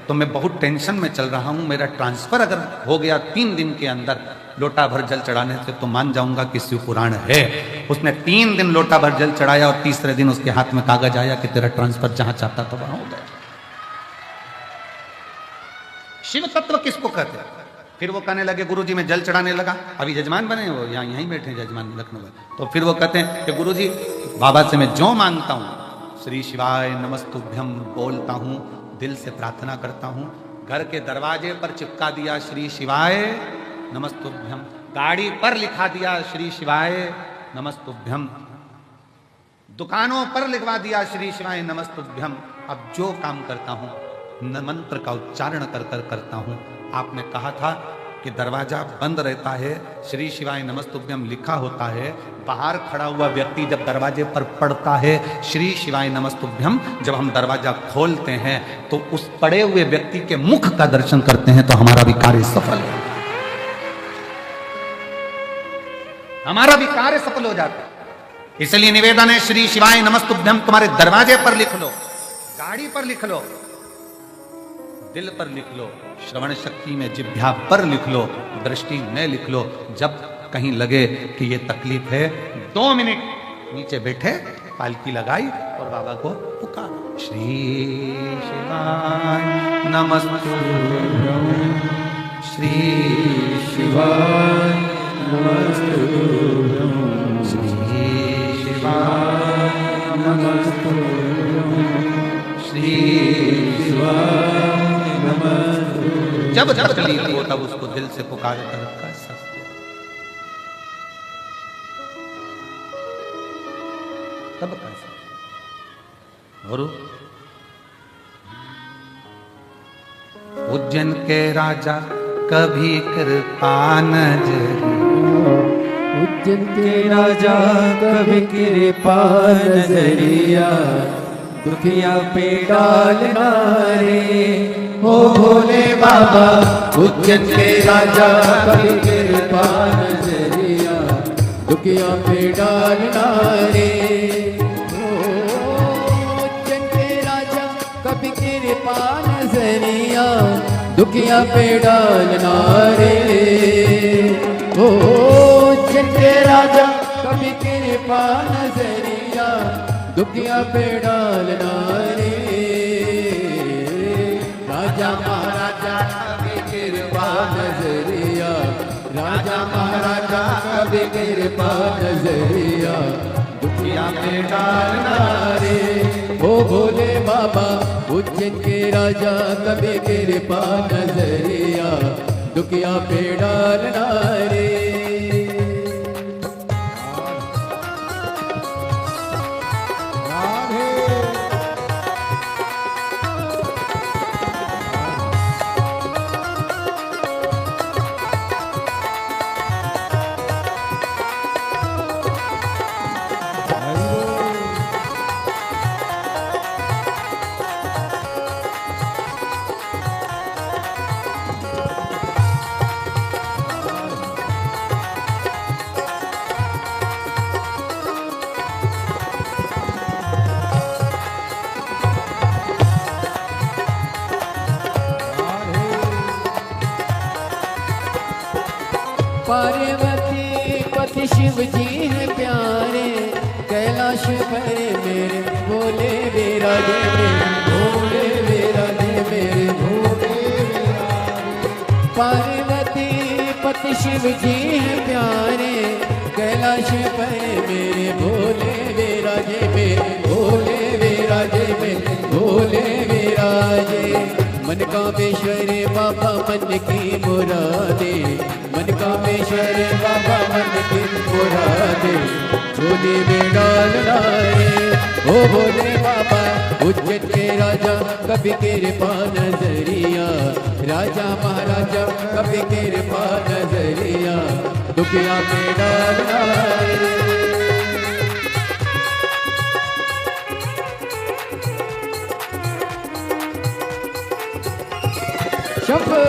तो मैं बहुत टेंशन में चल रहा हूं, मेरा ट्रांसफर अगर हो गया 3 दिन के अंदर लोटा भर जल चढ़ाने से तो मान जाऊंगा कि शिव पुराण है। उसने 3 दिन लोटा भर जल चढ़ाया और तीसरे दिन उसके हाथ में कागज आया कि तेरा ट्रांसफर जहां चाहता था वहां हो गया। शिव तत्व किसको कहते हैं? फिर वो कहने लगे गुरुजी मैं जल चढ़ाने लगा, अभी जजमान बने वो यहीं बैठे जजमान लखनऊ में, तो फिर वो कहते हैं कि गुरुजी बाबा से मैं जो मांगता हूं श्री शिवाय नमस्तुभ्यम बोलता हूं, दिल से प्रार्थना करता हूं। घर के दरवाजे पर चिपका दिया श्री शिवाय नमस्तुभ्यम, गाड़ी पर लिखा दिया श्री शिवाय नमस्तुभ्यम, दुकानों पर लिखवा दिया श्री शिवाय नमस्तुभ्यम। अब जो काम करता हूं मंत्र का उच्चारण कर कर करता हूं। आपने कहा था कि दरवाजा बंद रहता है, श्री शिवाय नमस्तुभ्यम लिखा होता है, बाहर खड़ा हुआ व्यक्ति जब दरवाजे पर पढ़ता है श्री शिवाय नमस्तुभ्यम, जब हम दरवाजा खोलते हैं तो उस पड़े हुए व्यक्ति के मुख का दर्शन करते हैं तो हमारा भी कार्य सफल हो, हमारा भी कार्य सफल हो जाता है। इसलिए निवेदन है श्री शिवाय नमस्तुभ्यम तुम्हारे दरवाजे पर लिख लो, गाड़ी पर लिख लो, दिल पर लिख लो, श्रवण शक्ति में जिह्वा पर लिख लो, दृष्टि में लिख लो। जब कहीं लगे कि ये तकलीफ है 2 मिनट नीचे बैठे, पालकी लगाई और बाबा को पुकारो श्री शिवाय नमस्तुभ्यम, श्री शिवाय नमस्तुभ्यम, श्री शिवाय नमस्तुभ्यम, श्री शिवाय। जब तकलीफ हो तब उसको दिल से पुकार कर सकते, तब कर सकते। गुरु उज्जैन के राजा कभी कृपा नजरिया, उज्जैन के राजा कभी कृपा नजरिया, दुखिया पे डालना रे ओ भोले बाबा। उज्जैन के राजा कभी कृपा नजरिया, दुखिया पे डालना रे उज्जैन के राजा कभी कृपा नजरिया, दुखिया पे डालना रे उज्जैन के राजा कभी कृपा नजरिया, दुखिया पे डालना रे। राजा महाराजा कभी कृपा नजरिया, राजा महाराजा कभी कृपा नजरिया, दुखिया पे डालना रे ओ भोले बाबा। उज्जैन के राजा कभी कृपा नजरिया, दुखिया पे डालना रे। पार्वती पति शिव जी है प्यारे, कैलाश पर मेरे भोले विराजे, मेरे भोले विराजे, मेरे भोले विराजे। पार्वती पति शिव जी है प्यारे, कैलाश पर मेरे भोले विराजे, मेरे भोले विराजे, मेरे भोले विराजे। मन कामेश्वर बाबा मन की मुरादे, मन कामेश्वर बाबा मन की मुरादे, झोली में डालना रे ओ भोले बाबा। उज्जैन के राजा कभी कृपा नजरिया, राजा महाराजा कभी कृपा नजरिया, दुखिया में डालना रे। शंभो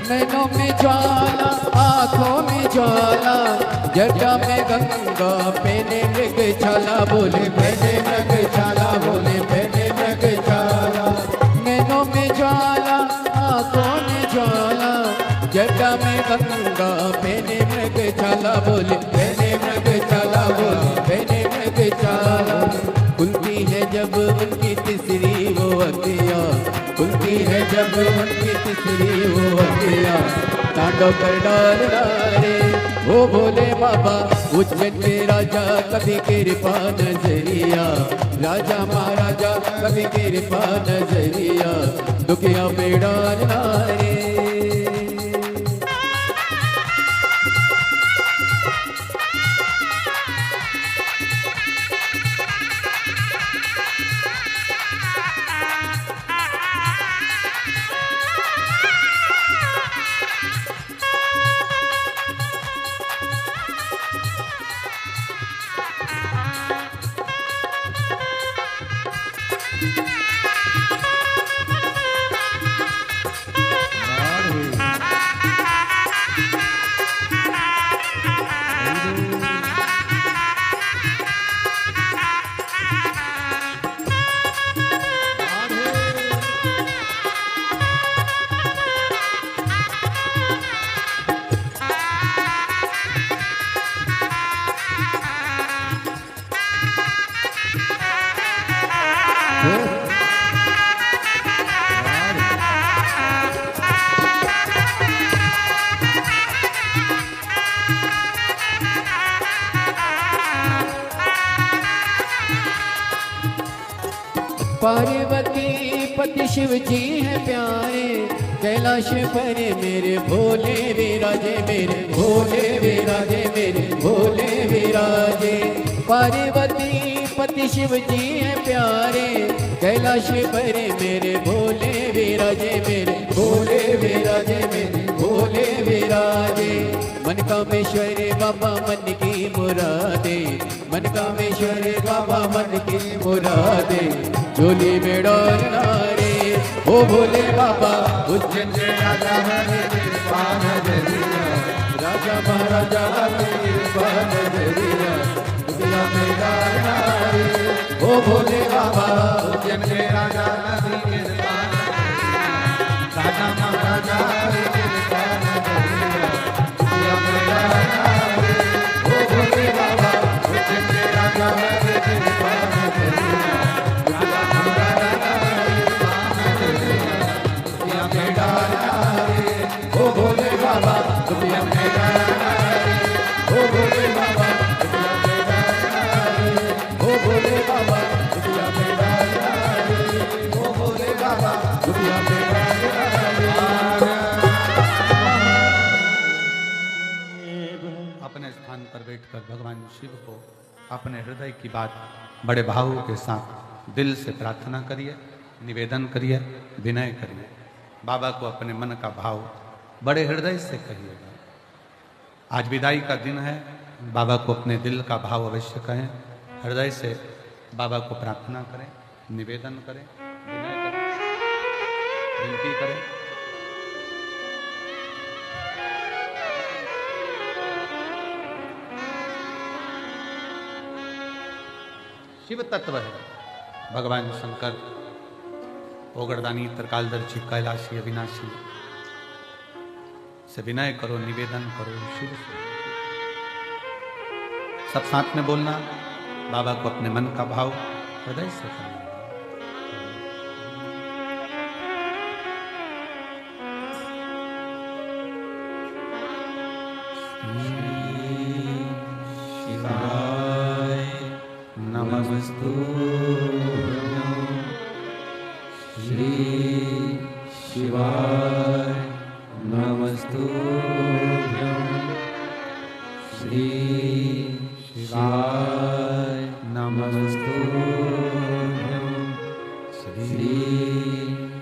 नैनों में ज्वाला, आँखों में ज्वाला, जटा में गंगा, पहने मृग छाला, बोले पहने मृग छाला, बोले पहने मृग छाला। नैनों में ज्वाला, आँखों में ज्वाला, जटा में गंगा, पहने मृग छाला, बोले पहने मृग छाला, बोले पहने मृग छाला। खुलती है जब उनकी तीसरी वो अखिया, खुलती है जब उनकी तीसरी वो अखिया, तांडव कर डालना रे ओ भोले बाबा। उज्जैन के राजा कभी कृपा नजरिया, राजा महाराजा कभी कृपा नजरिया, दुखिया पे डालना रे। पार्वती पति शिव जी है प्यारे, कैलाश पर मेरे भोले विराजे, मेरे भोले विराजे, मेरे भोले विराजे। पार्वती पति शिव जी है प्यारे, कैलाश पर मेरे भोले विराजे, मेरे भोले विराजे, मेरे भोले विराजे। मन कामेश्वर बाबा मन की मुरादे, मन कामेश्वर बाबा मन की मुरादे, झोली में डालना रे ओ भोले बाबा। उज्जैन के राजा हरे कृपा नजरिया, राजा महाराजा हरे कृपा नजरिया, ओ भोले बाबा उज्जैन के राजा नदी गिरता राजा महाराजा गिरता ओ भोले बाबा उज्जैन के राजा नदी गिरता राजा महाराजा दुनिया में डाला ओ भोले बाबा दुनिया में डाला ओ भोले बाबा ओ भोले बाबा दुनिया में डाला ओ भोले बाबा दुनिया में अपने स्थान पर बैठकर भगवान शिव को अपने हृदय की बात बड़े भाव के साथ दिल से प्रार्थना करिए, निवेदन करिए, विनय करिए। बाबा को अपने मन का भाव बड़े हृदय से कहिएगा। आज विदाई का दिन है, बाबा को अपने दिल का भाव अवश्य कहें, हृदय से बाबा को प्रार्थना करें, निवेदन करें, विनय करें, विनती करें। शिव तत्व है भगवान शंकर, ओगरदानी, त्रिकालदर्शी, कैलाशी, अविनाशी से विनय करो, निवेदन करो शिव से। सब साथ में बोलना, बाबा को अपने मन का भाव हृदय से करना। शिवाय नमस्तुभ्यं, श्री शिवाय नमस्तुभ्यं, श्री शिवाय नमस्तुभ्यं, श्री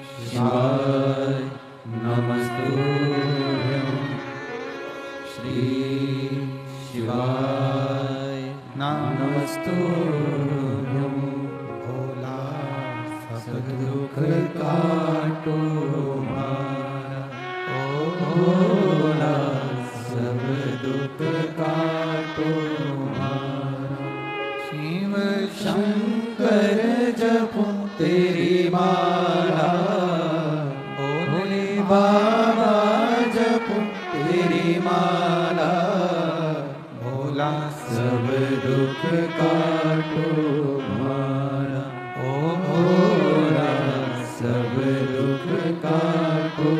शिवाय नमस्तुभ्यं, श्री शिवाय नमस्तुभ्यं। भोला सब दुख काटो मारा, ओ भोला सब दुख काटो मारा। शिव शंकर जपो तेरी माला, भोले बाबा जपो तेरी माला। भोला सब दुख काटो मारा, ओ भोला सब दुख काटो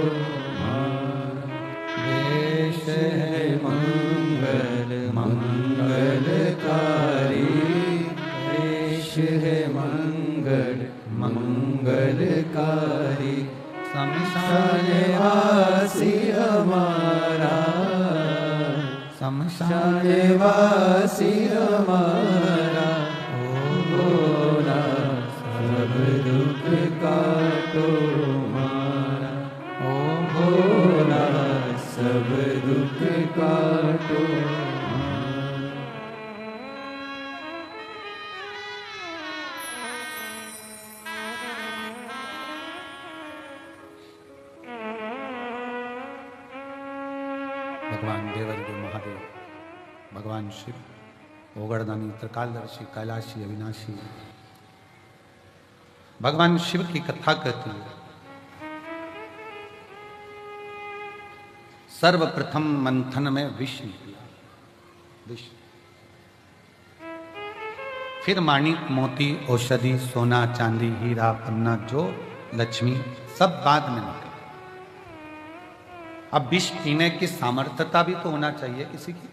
मारा। देश है मंगल मंगलकारी, देश है मंगल मंगलकारी। शमशानवासी हमारा, शमशानवासी हमारा। ओ भोला सब दुख काटो मारा, ओ भोला सब दुख काटो मारा। भगवान देवर्षि महादेव, भगवान शिव, ओगरदानी, त्रिकालदर्शी, कैलाशी, अविनाशी, भगवान शिव की कथा कहती है। सर्वप्रथम मंथन में विष निकला, विष। फिर माणिक, मोती, औषधि, सोना, चांदी, हीरा, पन्ना, जो लक्ष्मी, सब बाद में निकला। अब विष पीने की सामर्थ्यता भी तो होना चाहिए किसी की।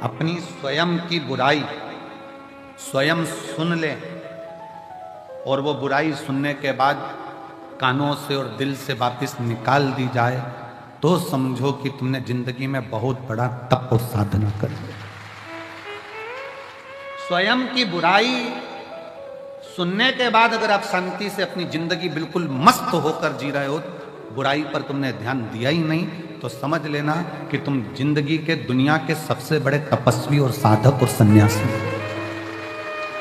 अपनी स्वयं की बुराई स्वयं सुन ले, और वो बुराई सुनने के बाद कानों से और दिल से वापस निकाल दी जाए, तो समझो कि तुमने जिंदगी में बहुत बड़ा तप और साधना कर लिया। स्वयं की बुराई सुनने के बाद अगर आप शांति से अपनी जिंदगी बिल्कुल मस्त होकर जी रहे हो, बुराई पर तुमने ध्यान दिया ही नहीं, तो समझ लेना कि तुम जिंदगी के दुनिया के सबसे बड़े तपस्वी और साधक और सन्यासी हो।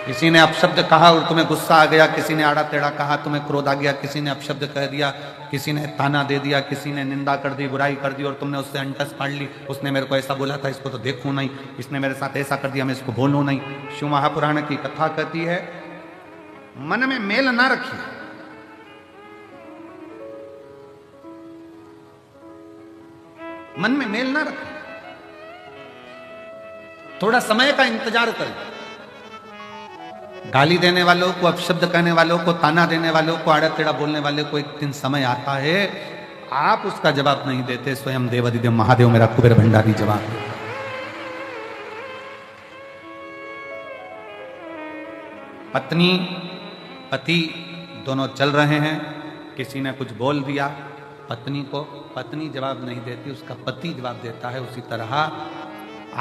किसी ने अपशब्द कहा और तुम्हें गुस्सा आ गया, किसी ने आड़ा टेढ़ा कहा तुम्हें क्रोध आ गया, किसी ने अपशब्द कह दिया, किसी ने ताना दे दिया, किसी ने निंदा कर दी, बुराई कर दी और तुमने उससे अंटस फाड़ ली। उसने मेरे को ऐसा बोला था, इसको तो देखूं नहीं, इसने मेरे साथ ऐसा कर दिया, मैं इसको बोलूं नहीं। शिव महापुराण की कथा कहती है मन में मेल ना रखिए, मन में मेल ना रखिए, थोड़ा समय का इंतजार करें। गाली देने वालों को, अपशब्द कहने वालों को, ताना देने वालों को, आड़ा टेढ़ा बोलने वाले को एक दिन समय आता है, आप उसका जवाब नहीं देते, स्वयं देवादिदेव महादेव मेरा कुबेर भंडारी जवाब देता। पत्नी पति दोनों चल रहे हैं, किसी ने कुछ बोल दिया पत्नी को, पत्नी जवाब नहीं देती, उसका पति जवाब देता है। उसी तरह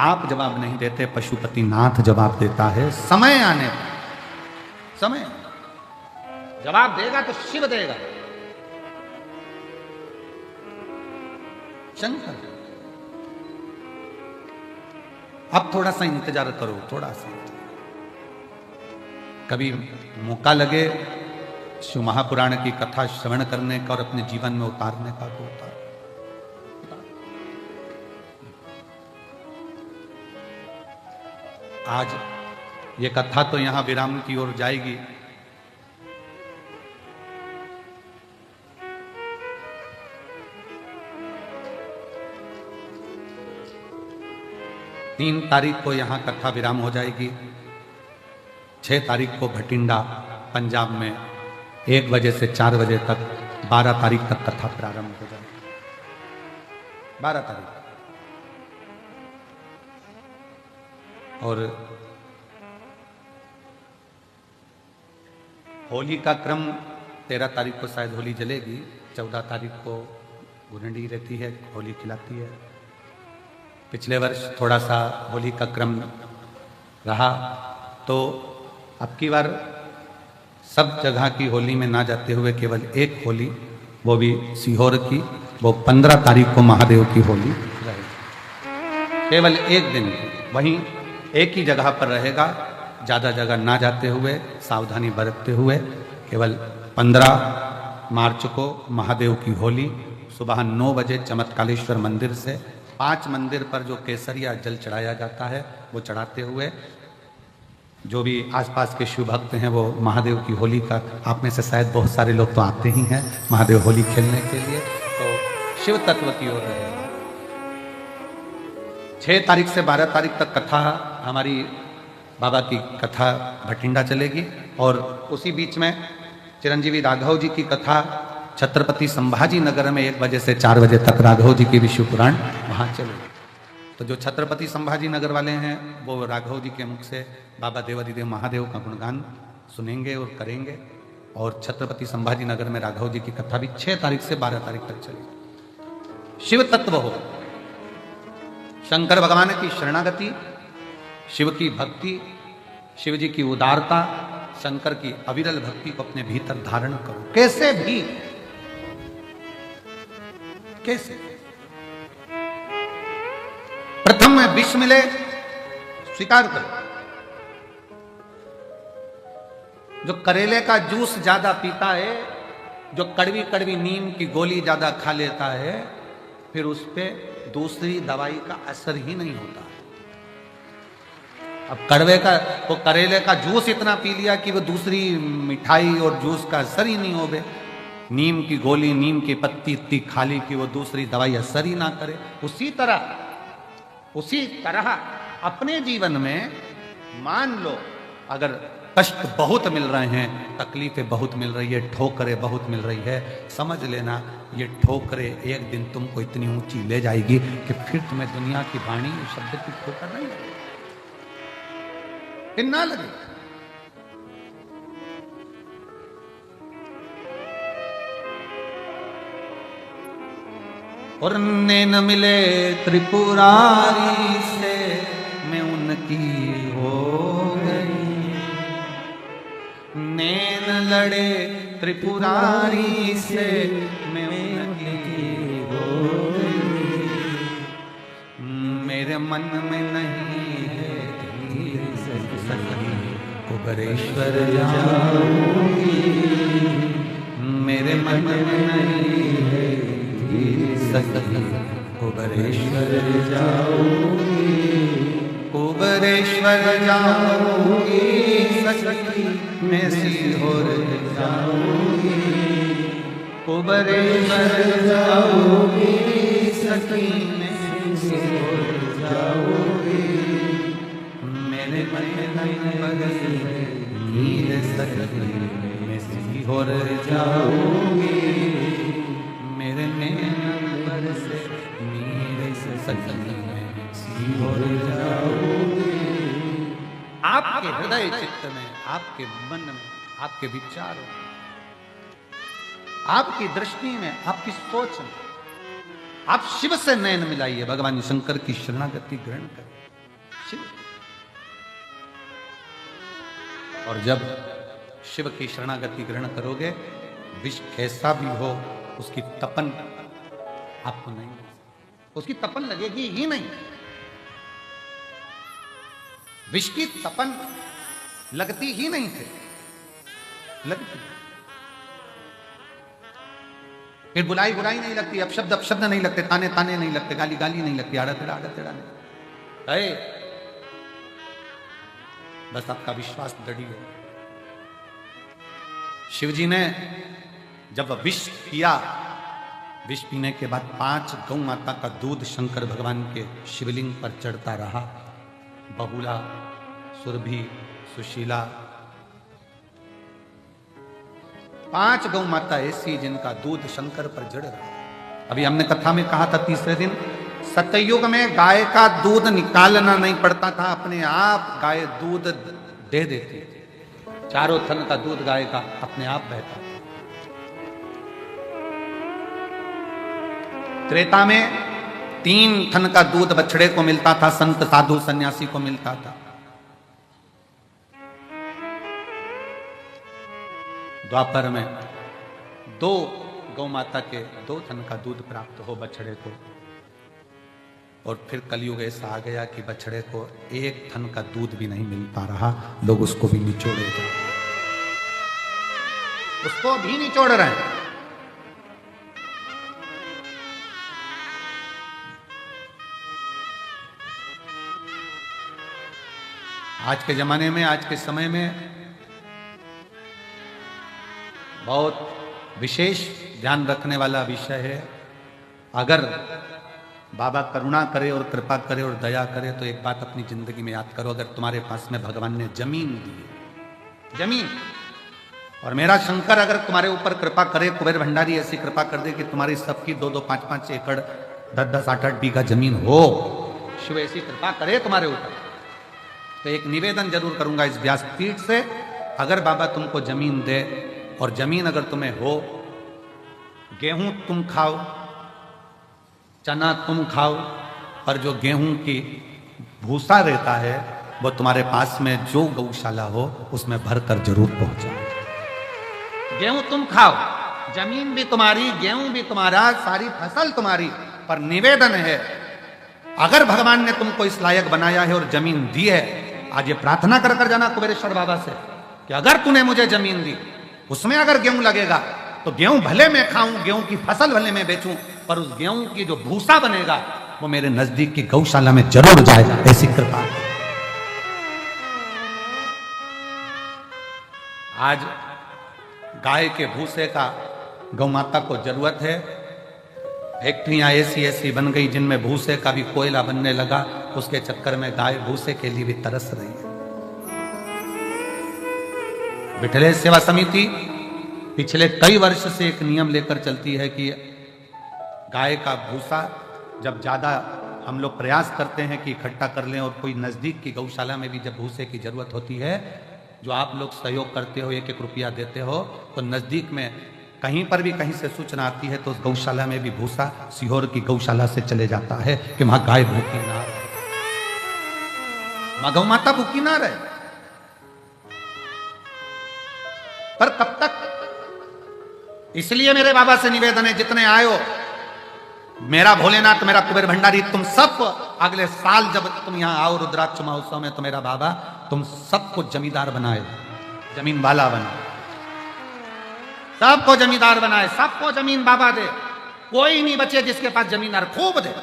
आप जवाब नहीं देते, पशुपति नाथ जवाब देता है। समय आने पर, समय जवाब देगा तो शिव देगा, शंकर। अब थोड़ा सा इंतजार करो, थोड़ा सा, कभी मौका लगे शिव महापुराण की कथा श्रवण करने का और अपने जीवन में उतारने का तो उतार। आज ये कथा तो यहां विराम की ओर जाएगी। तीन तारीख को यहां कथा विराम हो जाएगी। 6 तारीख को भटिंडा पंजाब में 1 बजे से 4 बजे तक, 12 तारीख तक कथा प्रारंभ हो जाएगी। 12 तारीख और होली का क्रम 13 तारीख को शायद होली जलेगी, 14 तारीख को गुरंडी रहती है, होली खिलाती है। पिछले वर्ष थोड़ा सा होली का क्रम रहा, तो अब की बार सब जगह की होली में ना जाते हुए केवल एक होली, वो भी सीहोर की, वो 15 तारीख को महादेव की होली रहेगी, केवल एक दिन की। वहीं एक ही जगह पर रहेगा, ज़्यादा जगह ना जाते हुए, सावधानी बरतते हुए। केवल 15 मार्च को महादेव की होली सुबह 9 बजे चमत्कालेश्वर मंदिर से 5 मंदिर पर जो केसरिया जल चढ़ाया जाता है वो चढ़ाते हुए, जो भी आसपास के शिव भक्त हैं वो महादेव की होली का, आप में से शायद बहुत सारे लोग तो आते ही हैं महादेव होली खेलने के लिए, तो शिव तत्व की ओर रहेगा। 6 तारीख से 12 तारीख तक कथा, हमारी बाबा की कथा भटिंडा चलेगी, और उसी बीच में चिरंजीवी राघव जी की कथा छत्रपति संभाजी नगर में 1 बजे से 4 बजे तक राघव जी की विश्व पुराण वहाँ चलेगी। तो जो छत्रपति संभाजी नगर वाले हैं वो राघव जी के मुख से बाबा देवादिदेव महादेव का गुणगान सुनेंगे और करेंगे। और छत्रपति संभाजी नगर में राघव जी की कथा भी 6 तारीख से 12 तारीख तक चलेगी। शिव तत्व हो, शंकर भगवान की शरणागति, शिव की भक्ति, शिव जी की उदारता, शंकर की अविरल भक्ति को अपने भीतर धारण करो, कैसे भी, कैसे। प्रथम में विष मिले, स्वीकार करो। जो करेले का जूस ज्यादा पीता है, जो कड़वी कड़वी नीम की गोली ज्यादा खा लेता है, फिर उस पर दूसरी दवाई का असर ही नहीं होता। अब कड़वे का, वो करेले का जूस इतना पी लिया कि वो दूसरी मिठाई और जूस का असर ही नहीं हो गए। नीम की गोली, नीम की पत्ती इतनी खा ली कि वो दूसरी दवाई असर ही ना करे। उसी तरह अपने जीवन में मान लो, अगर कष्ट बहुत मिल रहे हैं, तकलीफें बहुत मिल रही है, ठोकरें बहुत मिल रही है, समझ लेना ये ठोकरें एक दिन तुमको इतनी ऊंची ले जाएगी कि फिर तुम्हें दुनिया की वाणी शब्द की ठोकर नहीं लगेगी, फिर ना लगे। और नैन मिले त्रिपुरारी से मैं उनकी हो गई, नैन लड़े त्रिपुरारी से मैं उनकी हो गई, मेरे मन में नहीं है धीर सखी को कुबेरेश्वर जाऊंगी, मेरे मन में नहीं है सखी, कुबेरेश्वर जाऊंगी, कुबेरेश्वर जाऊंगी सखी, मैं सीहोर जाऊंगी, कुबेरेश्वर जाऊंगी सखी, मैं सीहोर जाऊंगी, मेरे मन में बरस नीर सखी, मैं सीहोर जाऊंगी, मेरे नैन बरस नीर सखी, मैं सीहोर जाऊंगी। आपके हृदय चित्त में, आपके मन में, आपके विचारों में, आपकी दृष्टि में, आपकी सोच में आप शिव से नयन मिलाइए, भगवान शंकर की शरणागति ग्रहण करें शिव। और जब शिव की शरणागति ग्रहण करोगे, विष कैसा भी हो उसकी तपन आपको नहीं, उसकी तपन लगेगी ही नहीं। विष की तपन लगती ही नहीं थे, लगती फिर बुलाई बुलाई नहीं लगती, अपशब्द नहीं लगते, ताने ताने नहीं लगते, गाली गाली नहीं लगती, आड़ा तेड़ा नहीं। अरे बस आपका विश्वास दृढ़ हो। शिवजी ने जब विष पिया, विष पीने के बाद 5 गौ माता का दूध शंकर भगवान के शिवलिंग पर चढ़ता रहा। बहुला, सुरभि, सुशीला, 5 गौ माता ऐसी जिनका दूध शंकर पर जड़ रहा। अभी हमने कथा में कहा था तीसरे दिन, सतयुग में गाय का दूध निकालना नहीं पड़ता था, अपने आप गाय दूध दे देती थी। चारों थन का दूध गाय का अपने आप बहता। त्रेता में 3 थन का दूध बछड़े को मिलता था, संत साधु सन्यासी को मिलता था। द्वापर में 2 गौ माता के 2 थन का दूध प्राप्त हो बछड़े को। और फिर कलयुग ऐसा आ गया कि बछड़े को 1 थन का दूध भी नहीं मिल पा रहा, लोग उसको भी निचोड़े जा, उसको भी निचोड़ रहे हैं। आज के जमाने में, आज के समय में बहुत विशेष ध्यान रखने वाला विषय है। अगर बाबा करुणा करे और कृपा करे और दया करे तो एक बात अपनी जिंदगी में याद करो, अगर तुम्हारे पास में भगवान ने जमीन दी, जमीन, और मेरा शंकर अगर तुम्हारे ऊपर कृपा करे, कुबेर भंडारी ऐसी कृपा कर दे कि तुम्हारी सबकी 2-2, 5-5 एकड़, 10-10, 8-8 बीघा जमीन हो, शिव ऐसी कृपा करे तुम्हारे ऊपर, तो एक निवेदन जरूर करूंगा इस व्यासपीठ से, अगर बाबा तुमको जमीन दे, और जमीन अगर तुम्हें हो, गेहूं तुम खाओ, चना तुम खाओ, पर जो गेहूं की भूसा रहता है वो तुम्हारे पास में जो गौशाला हो उसमें भरकर जरूर पहुंचाओ। गेहूं तुम खाओ, जमीन भी तुम्हारी, गेहूं भी तुम्हारा, सारी फसल तुम्हारी, पर निवेदन है, अगर भगवान ने तुमको इस लायक बनाया है और जमीन दी है, आज ये प्रार्थना कर कर जाना कुबेरेश्वर बाबा से कि अगर तूने मुझे जमीन दी, उसमें अगर गेहूं लगेगा तो गेहूं भले मैं खाऊं, गेहूं की फसल भले मैं बेचूं, पर उस गेहूं की जो भूसा बनेगा वो मेरे नजदीक की गौशाला में जरूर जाए, ऐसी कृपा। आज गाय के भूसे का गौ माता को जरूरत है। फैक्ट्रियां ऐसी ऐसी बन गई जिनमें भूसे का भी कोयला बनने लगा, उसके चक्कर में गाय भूसे के लिए भी तरस रही है। विठलेश सेवा समिति पिछले कई वर्ष से एक नियम लेकर चलती है कि गाय का भूसा जब ज्यादा हम लोग प्रयास करते हैं कि इकट्ठा कर लें, और कोई नजदीक की गौशाला में भी जब भूसे की जरूरत होती है, जो आप लोग सहयोग करते हो, 1-1 रुपया देते हो, तो नजदीक में कहीं पर भी कहीं से सूचना आती है तो उस गौशाला में भी भूसा सीहोर की गौशाला से चले जाता है कि वहां गाय भूखी ना रहे, वहां गौ माता भूखी ना रहे। पर कब तक? इसलिए मेरे बाबा से निवेदन है, जितने आयो, मेरा भोलेनाथ, मेरा कुबेर भंडारी, तुम सब अगले साल जब तुम यहां आओ रुद्राक्ष महोत्सव में, तो मेरा बाबा तुम सबको जमींदार बनाए, जमीन वाला बनाए, सबको जमींदार बनाए, सबको जमीन बाबा दे, कोई नहीं बचे जिसके पास जमींदार खूब दे,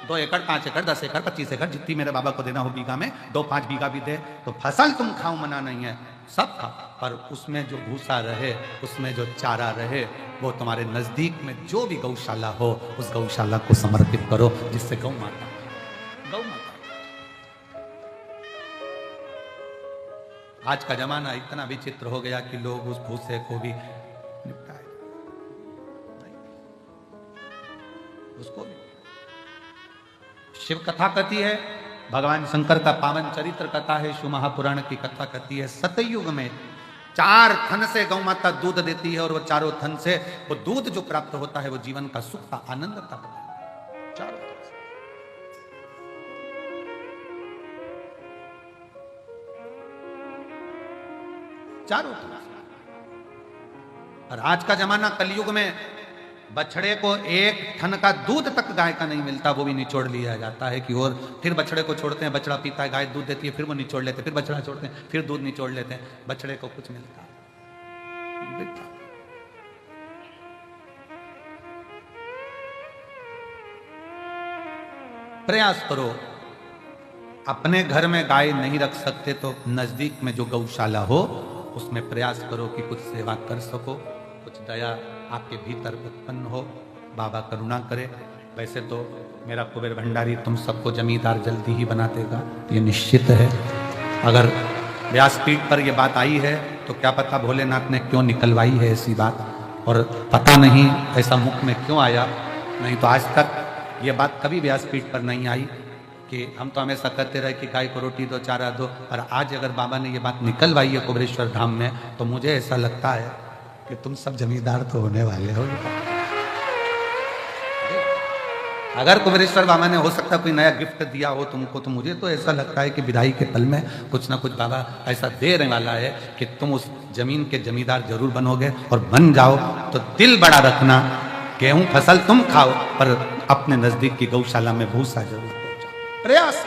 2 एकड़ 5 एकड़ 10 एकड़ 25 एकड़ जितनी मेरे बाबा को देना हो बीघा में 2-5 बीघा भी दे, तो फसल तुम खाओ मना नहीं है, सब खाओ, पर उसमें जो भूसा रहे, उसमें जो चारा रहे, वो तुम्हारे नजदीक में जो भी गौशाला हो उस गौशाला को समर्पित करो, जिससे गौ माता। आज का जमाना इतना विचित्र हो गया कि लोग उस भूसे को भी निपटाए, उसको भी। शिव कथा कहती है, भगवान शंकर का पावन चरित्र कथा है, शिव महापुराण की कथा कहती है, सतयुग में 4 थन से गौ माता दूध देती है, और वो चारों थन से वो दूध जो प्राप्त होता है वो जीवन का सुख का आनंद का चारों थन से। चारों थन से। और आज का जमाना कलयुग में बछड़े को 1 थन का दूध तक गाय का नहीं मिलता, वो भी निचोड़ लिया जाता है कि और फिर बछड़े को छोड़ते हैं, बछड़ा पीता है, गाय दूध देती है, फिर वो निचोड़ लेते हैं, फिर बछड़ा छोड़ते हैं, फिर दूध निचोड़ लेते हैं, बछड़े को कुछ मिलता है। प्रयास करो, अपने घर में गाय नहीं रख सकते तो नजदीक में जो गौशाला हो उसमें प्रयास करो कि कुछ सेवा कर सको, कुछ दया आपके भीतर उत्पन्न हो, बाबा करुणा करे। वैसे तो मेरा कुबेर भंडारी तुम सबको जमींदार जल्दी ही बना देगा, ये निश्चित है। अगर व्यासपीठ पर ये बात आई है तो क्या पता भोलेनाथ ने क्यों निकलवाई है ऐसी बात, और पता नहीं ऐसा मुख में क्यों आया, नहीं तो आज तक ये बात कभी व्यासपीठ पर नहीं आई कि हम तो हमेशा कहते रहे कि गाय को रोटी दो, चारा दो, और आज अगर बाबा ने ये बात निकलवाई है कुबेरेश्वर धाम में, तो मुझे ऐसा लगता है कि तुम सब जमींदार तो होने वाले हो। अगर कुबेरेश्वर बाबा ने हो सकता कोई नया गिफ्ट दिया हो तुमको, तो मुझे तो ऐसा लगता है कि विदाई के पल में कुछ ना कुछ बाबा ऐसा देने वाला है कि तुम उस जमीन के जमींदार जरूर बनोगे, और बन जाओ तो दिल बड़ा रखना, गेहूं फसल तुम खाओ पर अपने नजदीक की गौशाला में भूसा जरूर पहुंचाओ। प्रयास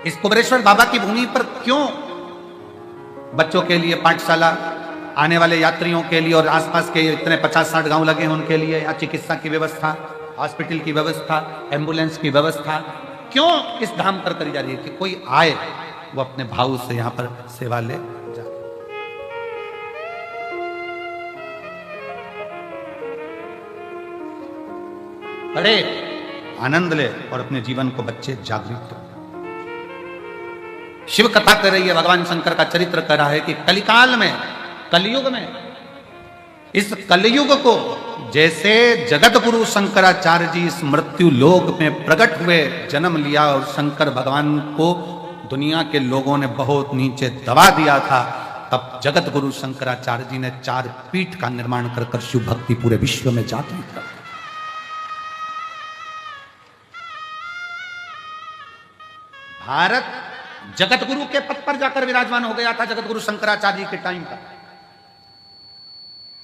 इस कुबेरेश्वर बाबा की भूमि पर क्यों बच्चों के लिए पाठशाला, आने वाले यात्रियों के लिए और आसपास के इतने 50-60 गांव लगे हैं उनके लिए या चिकित्सा की व्यवस्था, हॉस्पिटल की व्यवस्था, एम्बुलेंस की व्यवस्था क्यों इस धाम पर करी जा रही है कि कोई आए वो अपने भाव से यहां पर सेवा ले जाए। पढ़े, आनंद ले और अपने जीवन को बच्चे जागृत हो। शिव कथा कर रही है, भगवान शंकर का चरित्र कर रहा है कि कलिकाल में, कलयुग में, इस कलयुग को जैसे जगत गुरु शंकराचार्य जी इस मृत्यु लोक में प्रकट हुए, जन्म लिया और शंकर भगवान को दुनिया के लोगों ने बहुत नीचे दबा दिया था, तब जगत गुरु शंकराचार्य जी ने 4 पीठ का निर्माण कर शिव भक्ति पूरे विश्व में जागृत कर। भारत जगत गुरु के पद पर जाकर विराजमान हो गया था जगत गुरु शंकराचार्य के टाइम पर।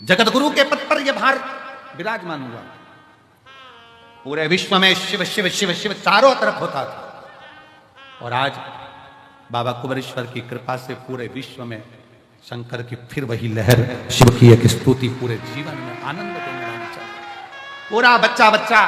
जगत गुरु के पद पर यह भारत विराजमान हुआ, पूरे विश्व में शिव शिव शिव शिव चारों तरफ होता था। और आज बाबा कुबेरेश्वर की कृपा से पूरे विश्व में शंकर की फिर वही लहर, शिव की एक स्तुति पूरे जीवन में आनंद देने वाली चल। पूरा बच्चा बच्चा,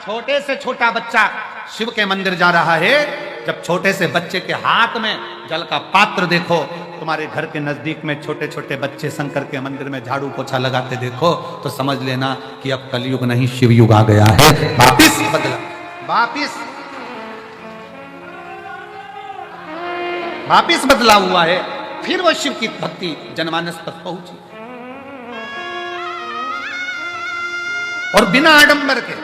छोटे से छोटा बच्चा शिव के मंदिर जा रहा है। जब छोटे से बच्चे के हाथ में जल का पात्र देखो, तुम्हारे घर के नजदीक में छोटे छोटे बच्चे शंकर के मंदिर में झाड़ू पोछा लगाते देखो, तो समझ लेना कि अब कलयुग नहीं शिव युग आ गया है। वापिस बदला, वापिस बदला हुआ है। फिर वो शिव की भक्ति जनमानस तक पहुंची, और बिना आडंबर के,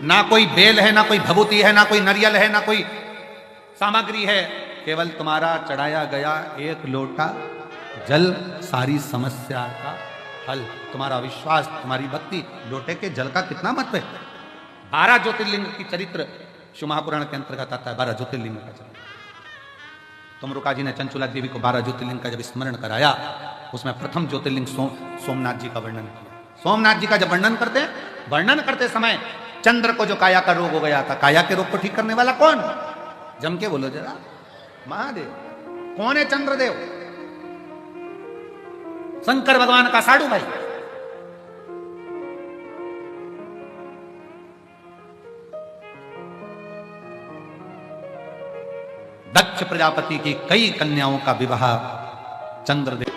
ना कोई बेल है, ना कोई भभूति है, ना कोई नारियल है, ना कोई सामग्री है, केवल तुम्हारा चढ़ाया गया 1 लोटा जल सारी समस्या का हल। तुम्हारा विश्वास, तुम्हारी भक्ति, लोटे के जल का कितना महत्व है। 12 ज्योतिर्लिंग की चरित्र शिव महापुराण के अंतर्गत आता है। 12 ज्योतिर्लिंग का चरित्र तुमरुका जी ने चंचुला देवी को 12 ज्योतिर्लिंग का जब स्मरण कराया, उसमें प्रथम ज्योतिर्लिंग सोमनाथ जी का वर्णन किया। सोमनाथ जी का जब वर्णन करते समय चंद्र को जो काया का रोग हो गया था, काया के रोग को ठीक करने वाला कौन? जम के बोलो जरा, महादेव। कौन है चंद्रदेव? शंकर भगवान का साड़ू भाई। दक्ष प्रजापति की कई कन्याओं का विवाह चंद्रदेव।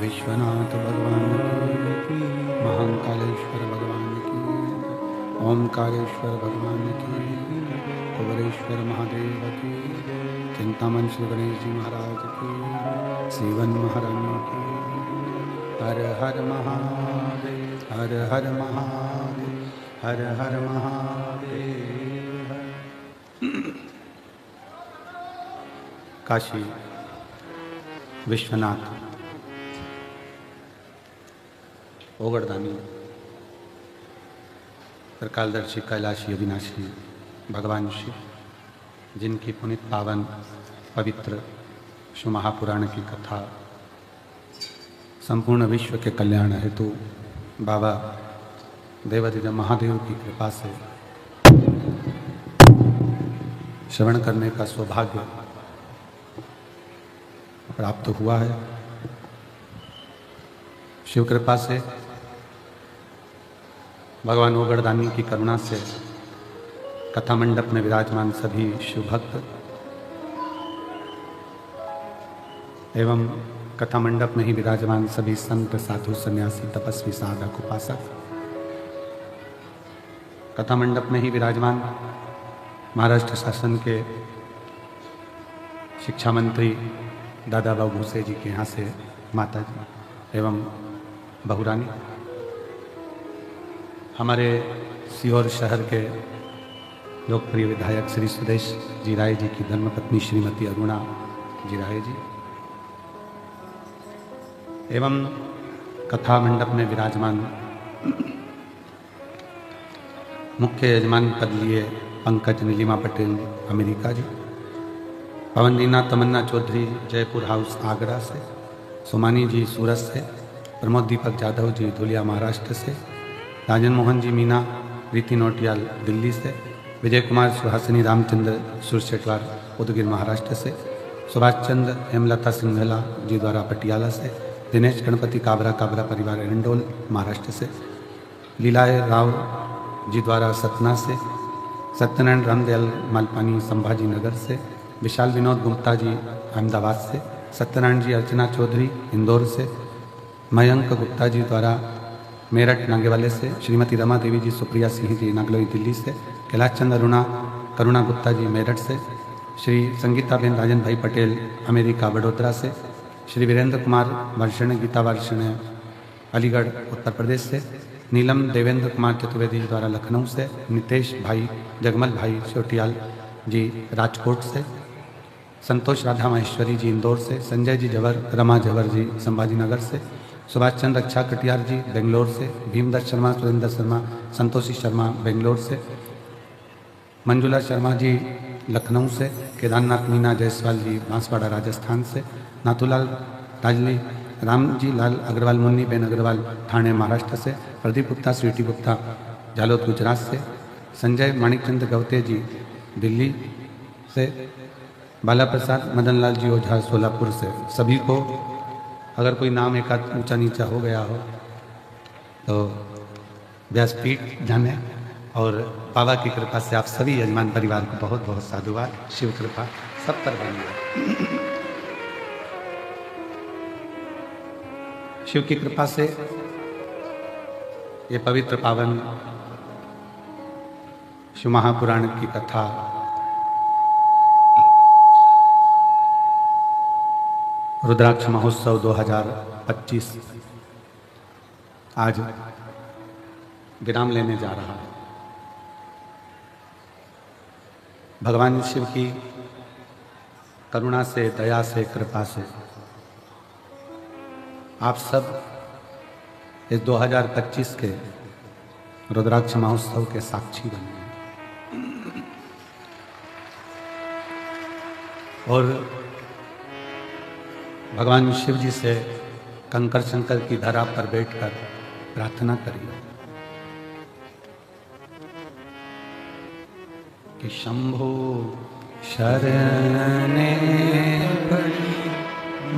विश्वनाथ भगवान की, महाकालेश्वर भगवान की, ओमकारेश्वर भगवान की, कुबरेश्वर महादेव की, चिंतामन श्री गणेश जी महाराज की, सीवन महारानी की। हर हर महादेव, हर हर महादेव, हर हर महादेव। काशी विश्वनाथ ओगरदानी त्रिकालदर्शी कैलाशी अविनाशी भगवान शिव, जिनकी पुनित पावन पवित्र महापुराण की कथा संपूर्ण विश्व के कल्याण हेतु बाबा देवाधिदेव महादेव की कृपा से श्रवण करने का सौभाग्य प्राप्त हुआ है। शिव कृपा से, भगवान ओगरदानी की करुणा से कथा मंडप में विराजमान सभी शिव भक्त एवं कथा मंडप में ही विराजमान सभी संत, साधु, सन्यासी, तपस्वी, साधक, उपासक, कथा मंडप में ही विराजमान महाराष्ट्र शासन के शिक्षा मंत्री दादा बाबू भूसे जी के यहाँ से माता जी एवं बहुरानी, हमारे सीहोर शहर के लोकप्रिय विधायक श्री सुदेश जी राय जी की धर्मपत्नी श्रीमती अरुणा जी राय जी एवं कथा मंडप में विराजमान मुख्य यजमान पद लिए पंकज नीलिमा पटेल अमेरिका जी, पवन नीना तमन्ना चौधरी जयपुर हाउस आगरा से, सुमानी जी सूरत से, प्रमोद दीपक जाधव जी धुलिया महाराष्ट्र से, राजन मोहन जी मीना रीति नोटियाल दिल्ली से, विजय कुमार सुहासिनी रामचंद्र सुरशेटवार उदगीर महाराष्ट्र से, सुभाष चंद्र हेमलता सिंघला जी द्वारा पटियाला से, दिनेश गणपति काबरा परिवार एरंडोल महाराष्ट्र से, लीलाए राव जी द्वारा सतना से, सत्यनारायण रामदयाल मालपानी संभाजी नगर से, विशाल विनोद गुप्ता जी अहमदाबाद से, सत्यनारायण जी अर्चना चौधरी इंदौर से, मयंक गुप्ता जी द्वारा मेरठ नागेवाले से, श्रीमती रमा देवी जी सुप्रिया सिंह जी नागलोई दिल्ली से, कैलाश चंद्र करुणा गुप्ता जी मेरठ से, श्री संगीताबेन राजन भाई पटेल अमेरिका बड़ोदरा से, श्री वीरेंद्र कुमार वर्षण गीता वर्षण अलीगढ़ उत्तर प्रदेश से, नीलम देवेंद्र कुमार चतुर्वेदी जी द्वारा लखनऊ से, नितेश भाई जगमल भाई चोटियाल जी राजकोट से, संतोष राधा महेश्वरी जी इंदौर से, संजय जी जवर रमा जवर जी संभाजी नगर से, सुभाष चंद्र अच्छा कटियार जी बेंगलोर से, भीमदत्त शर्मा सुरेंद्र शर्मा संतोषी शर्मा बेंगलोर से, मंजुला शर्मा जी लखनऊ से, केदारनाथ मीना जायसवाल जी बांसवाड़ा राजस्थान से, नाथूलाल राजली रामजी लाल अग्रवाल मुन्नी बेन अग्रवाल ठाणे महाराष्ट्र से, प्रदीप गुप्ता स्वीटी गुप्ता जालोद गुजरात से, संजय माणिकचंद गवते जी दिल्ली से, बाला प्रसाद मदन लाल जी ओझा सोलापुर से। सभी को अगर कोई नाम एक आध ऊंचा नीचा हो गया हो तो व्यासपीठ जाने, और बाबा की कृपा से आप सभी यजमान परिवार को बहुत बहुत साधुवाद, शिव कृपा सब पर बनी है। शिव की कृपा से ये पवित्र पावन शिव महापुराण की कथा रुद्राक्ष महोत्सव 2025 आज विराम लेने जा रहा है। भगवान शिव की करुणा से, दया से, कृपा से आप सब इस 2025 के रुद्राक्ष महोत्सव के साक्षी बने और भगवान शिव जी से कंकर शंकर की धरा पर बैठकर प्रार्थना करिए कि शंभो शरणे पड़ी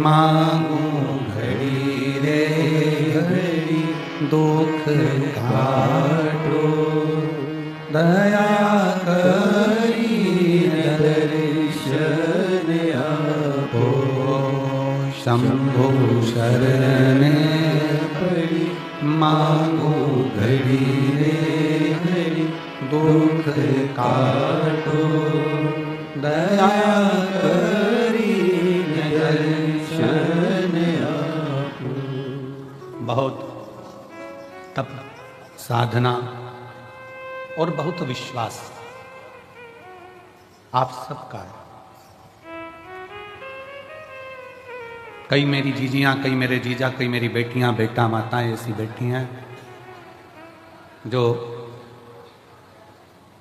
मांगू घड़ी रे घड़ी, दुख काटो दया करी दर्शन आपो। शंभो शरणे पड़ी मांगो घड़ी रे घड़ी, दुख काटो दया करी दर्शन आपो। बहुत तप, साधना और बहुत विश्वास आप सबका है। कई मेरी जीजियां, कई मेरे जीजा, कई मेरी बेटियां, बेटा, माताएं ऐसी बैठी हैं जो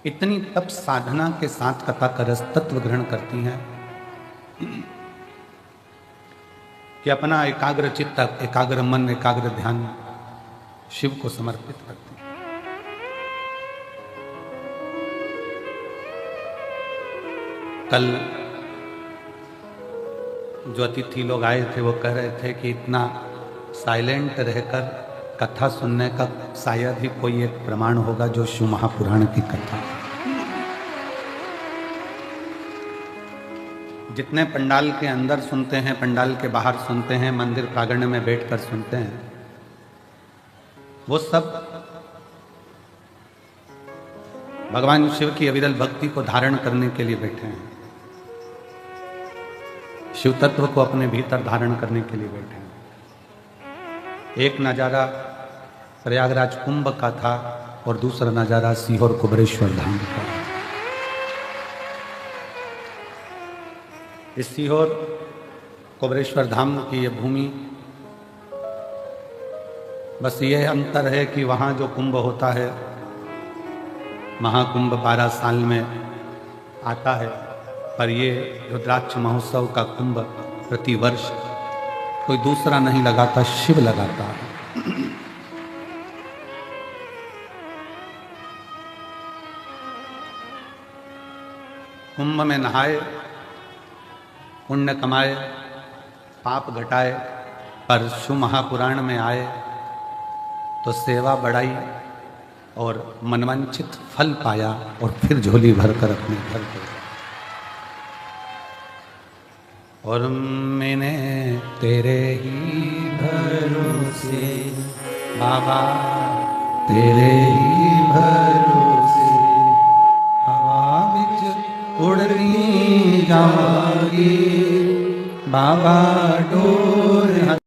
इतनी तप साधना के साथ कथा का रस तत्व ग्रहण करती हैं कि अपना एकाग्र चित्त, एकाग्र मन, एकाग्र ध्यान शिव को समर्पित करती हैं। कल जो अतिथि लोग आए थे वो कह रहे थे कि इतना साइलेंट रहकर कथा सुनने का शायद ही कोई एक प्रमाण होगा जो शिव महापुराण की कथा। जितने पंडाल के अंदर सुनते हैं, पंडाल के बाहर सुनते हैं, मंदिर प्रांगण में बैठकर सुनते हैं, वो सब भगवान शिव की अविरल भक्ति को धारण करने के लिए बैठे हैं, शिव तत्व को अपने भीतर धारण करने के लिए बैठे हैं। एक नज़ारा प्रयागराज कुंभ का था और दूसरा नज़ारा सीहोर कुबरेश्वर धाम का। इस सीहोर कुबरेश्वर धाम की ये भूमि, बस ये अंतर है कि वहाँ जो कुंभ होता है, महाकुंभ 12 साल में आता है, पर ये रुद्राक्ष महोत्सव का कुंभ प्रतिवर्ष कोई दूसरा नहीं लगाता, शिव लगाता है। कुंभ में नहाए, पुण्य कमाए, पाप घटाए, पर शिव महापुराण में आए तो सेवा बढ़ाई और मनवांछित फल पाया और फिर झोली भरकर अपने घर गए। और मैंने तेरे ही भरोसे बाबा, तेरे ही भरोसे हवा बिच उड़नी जावांगी बाबा, डोर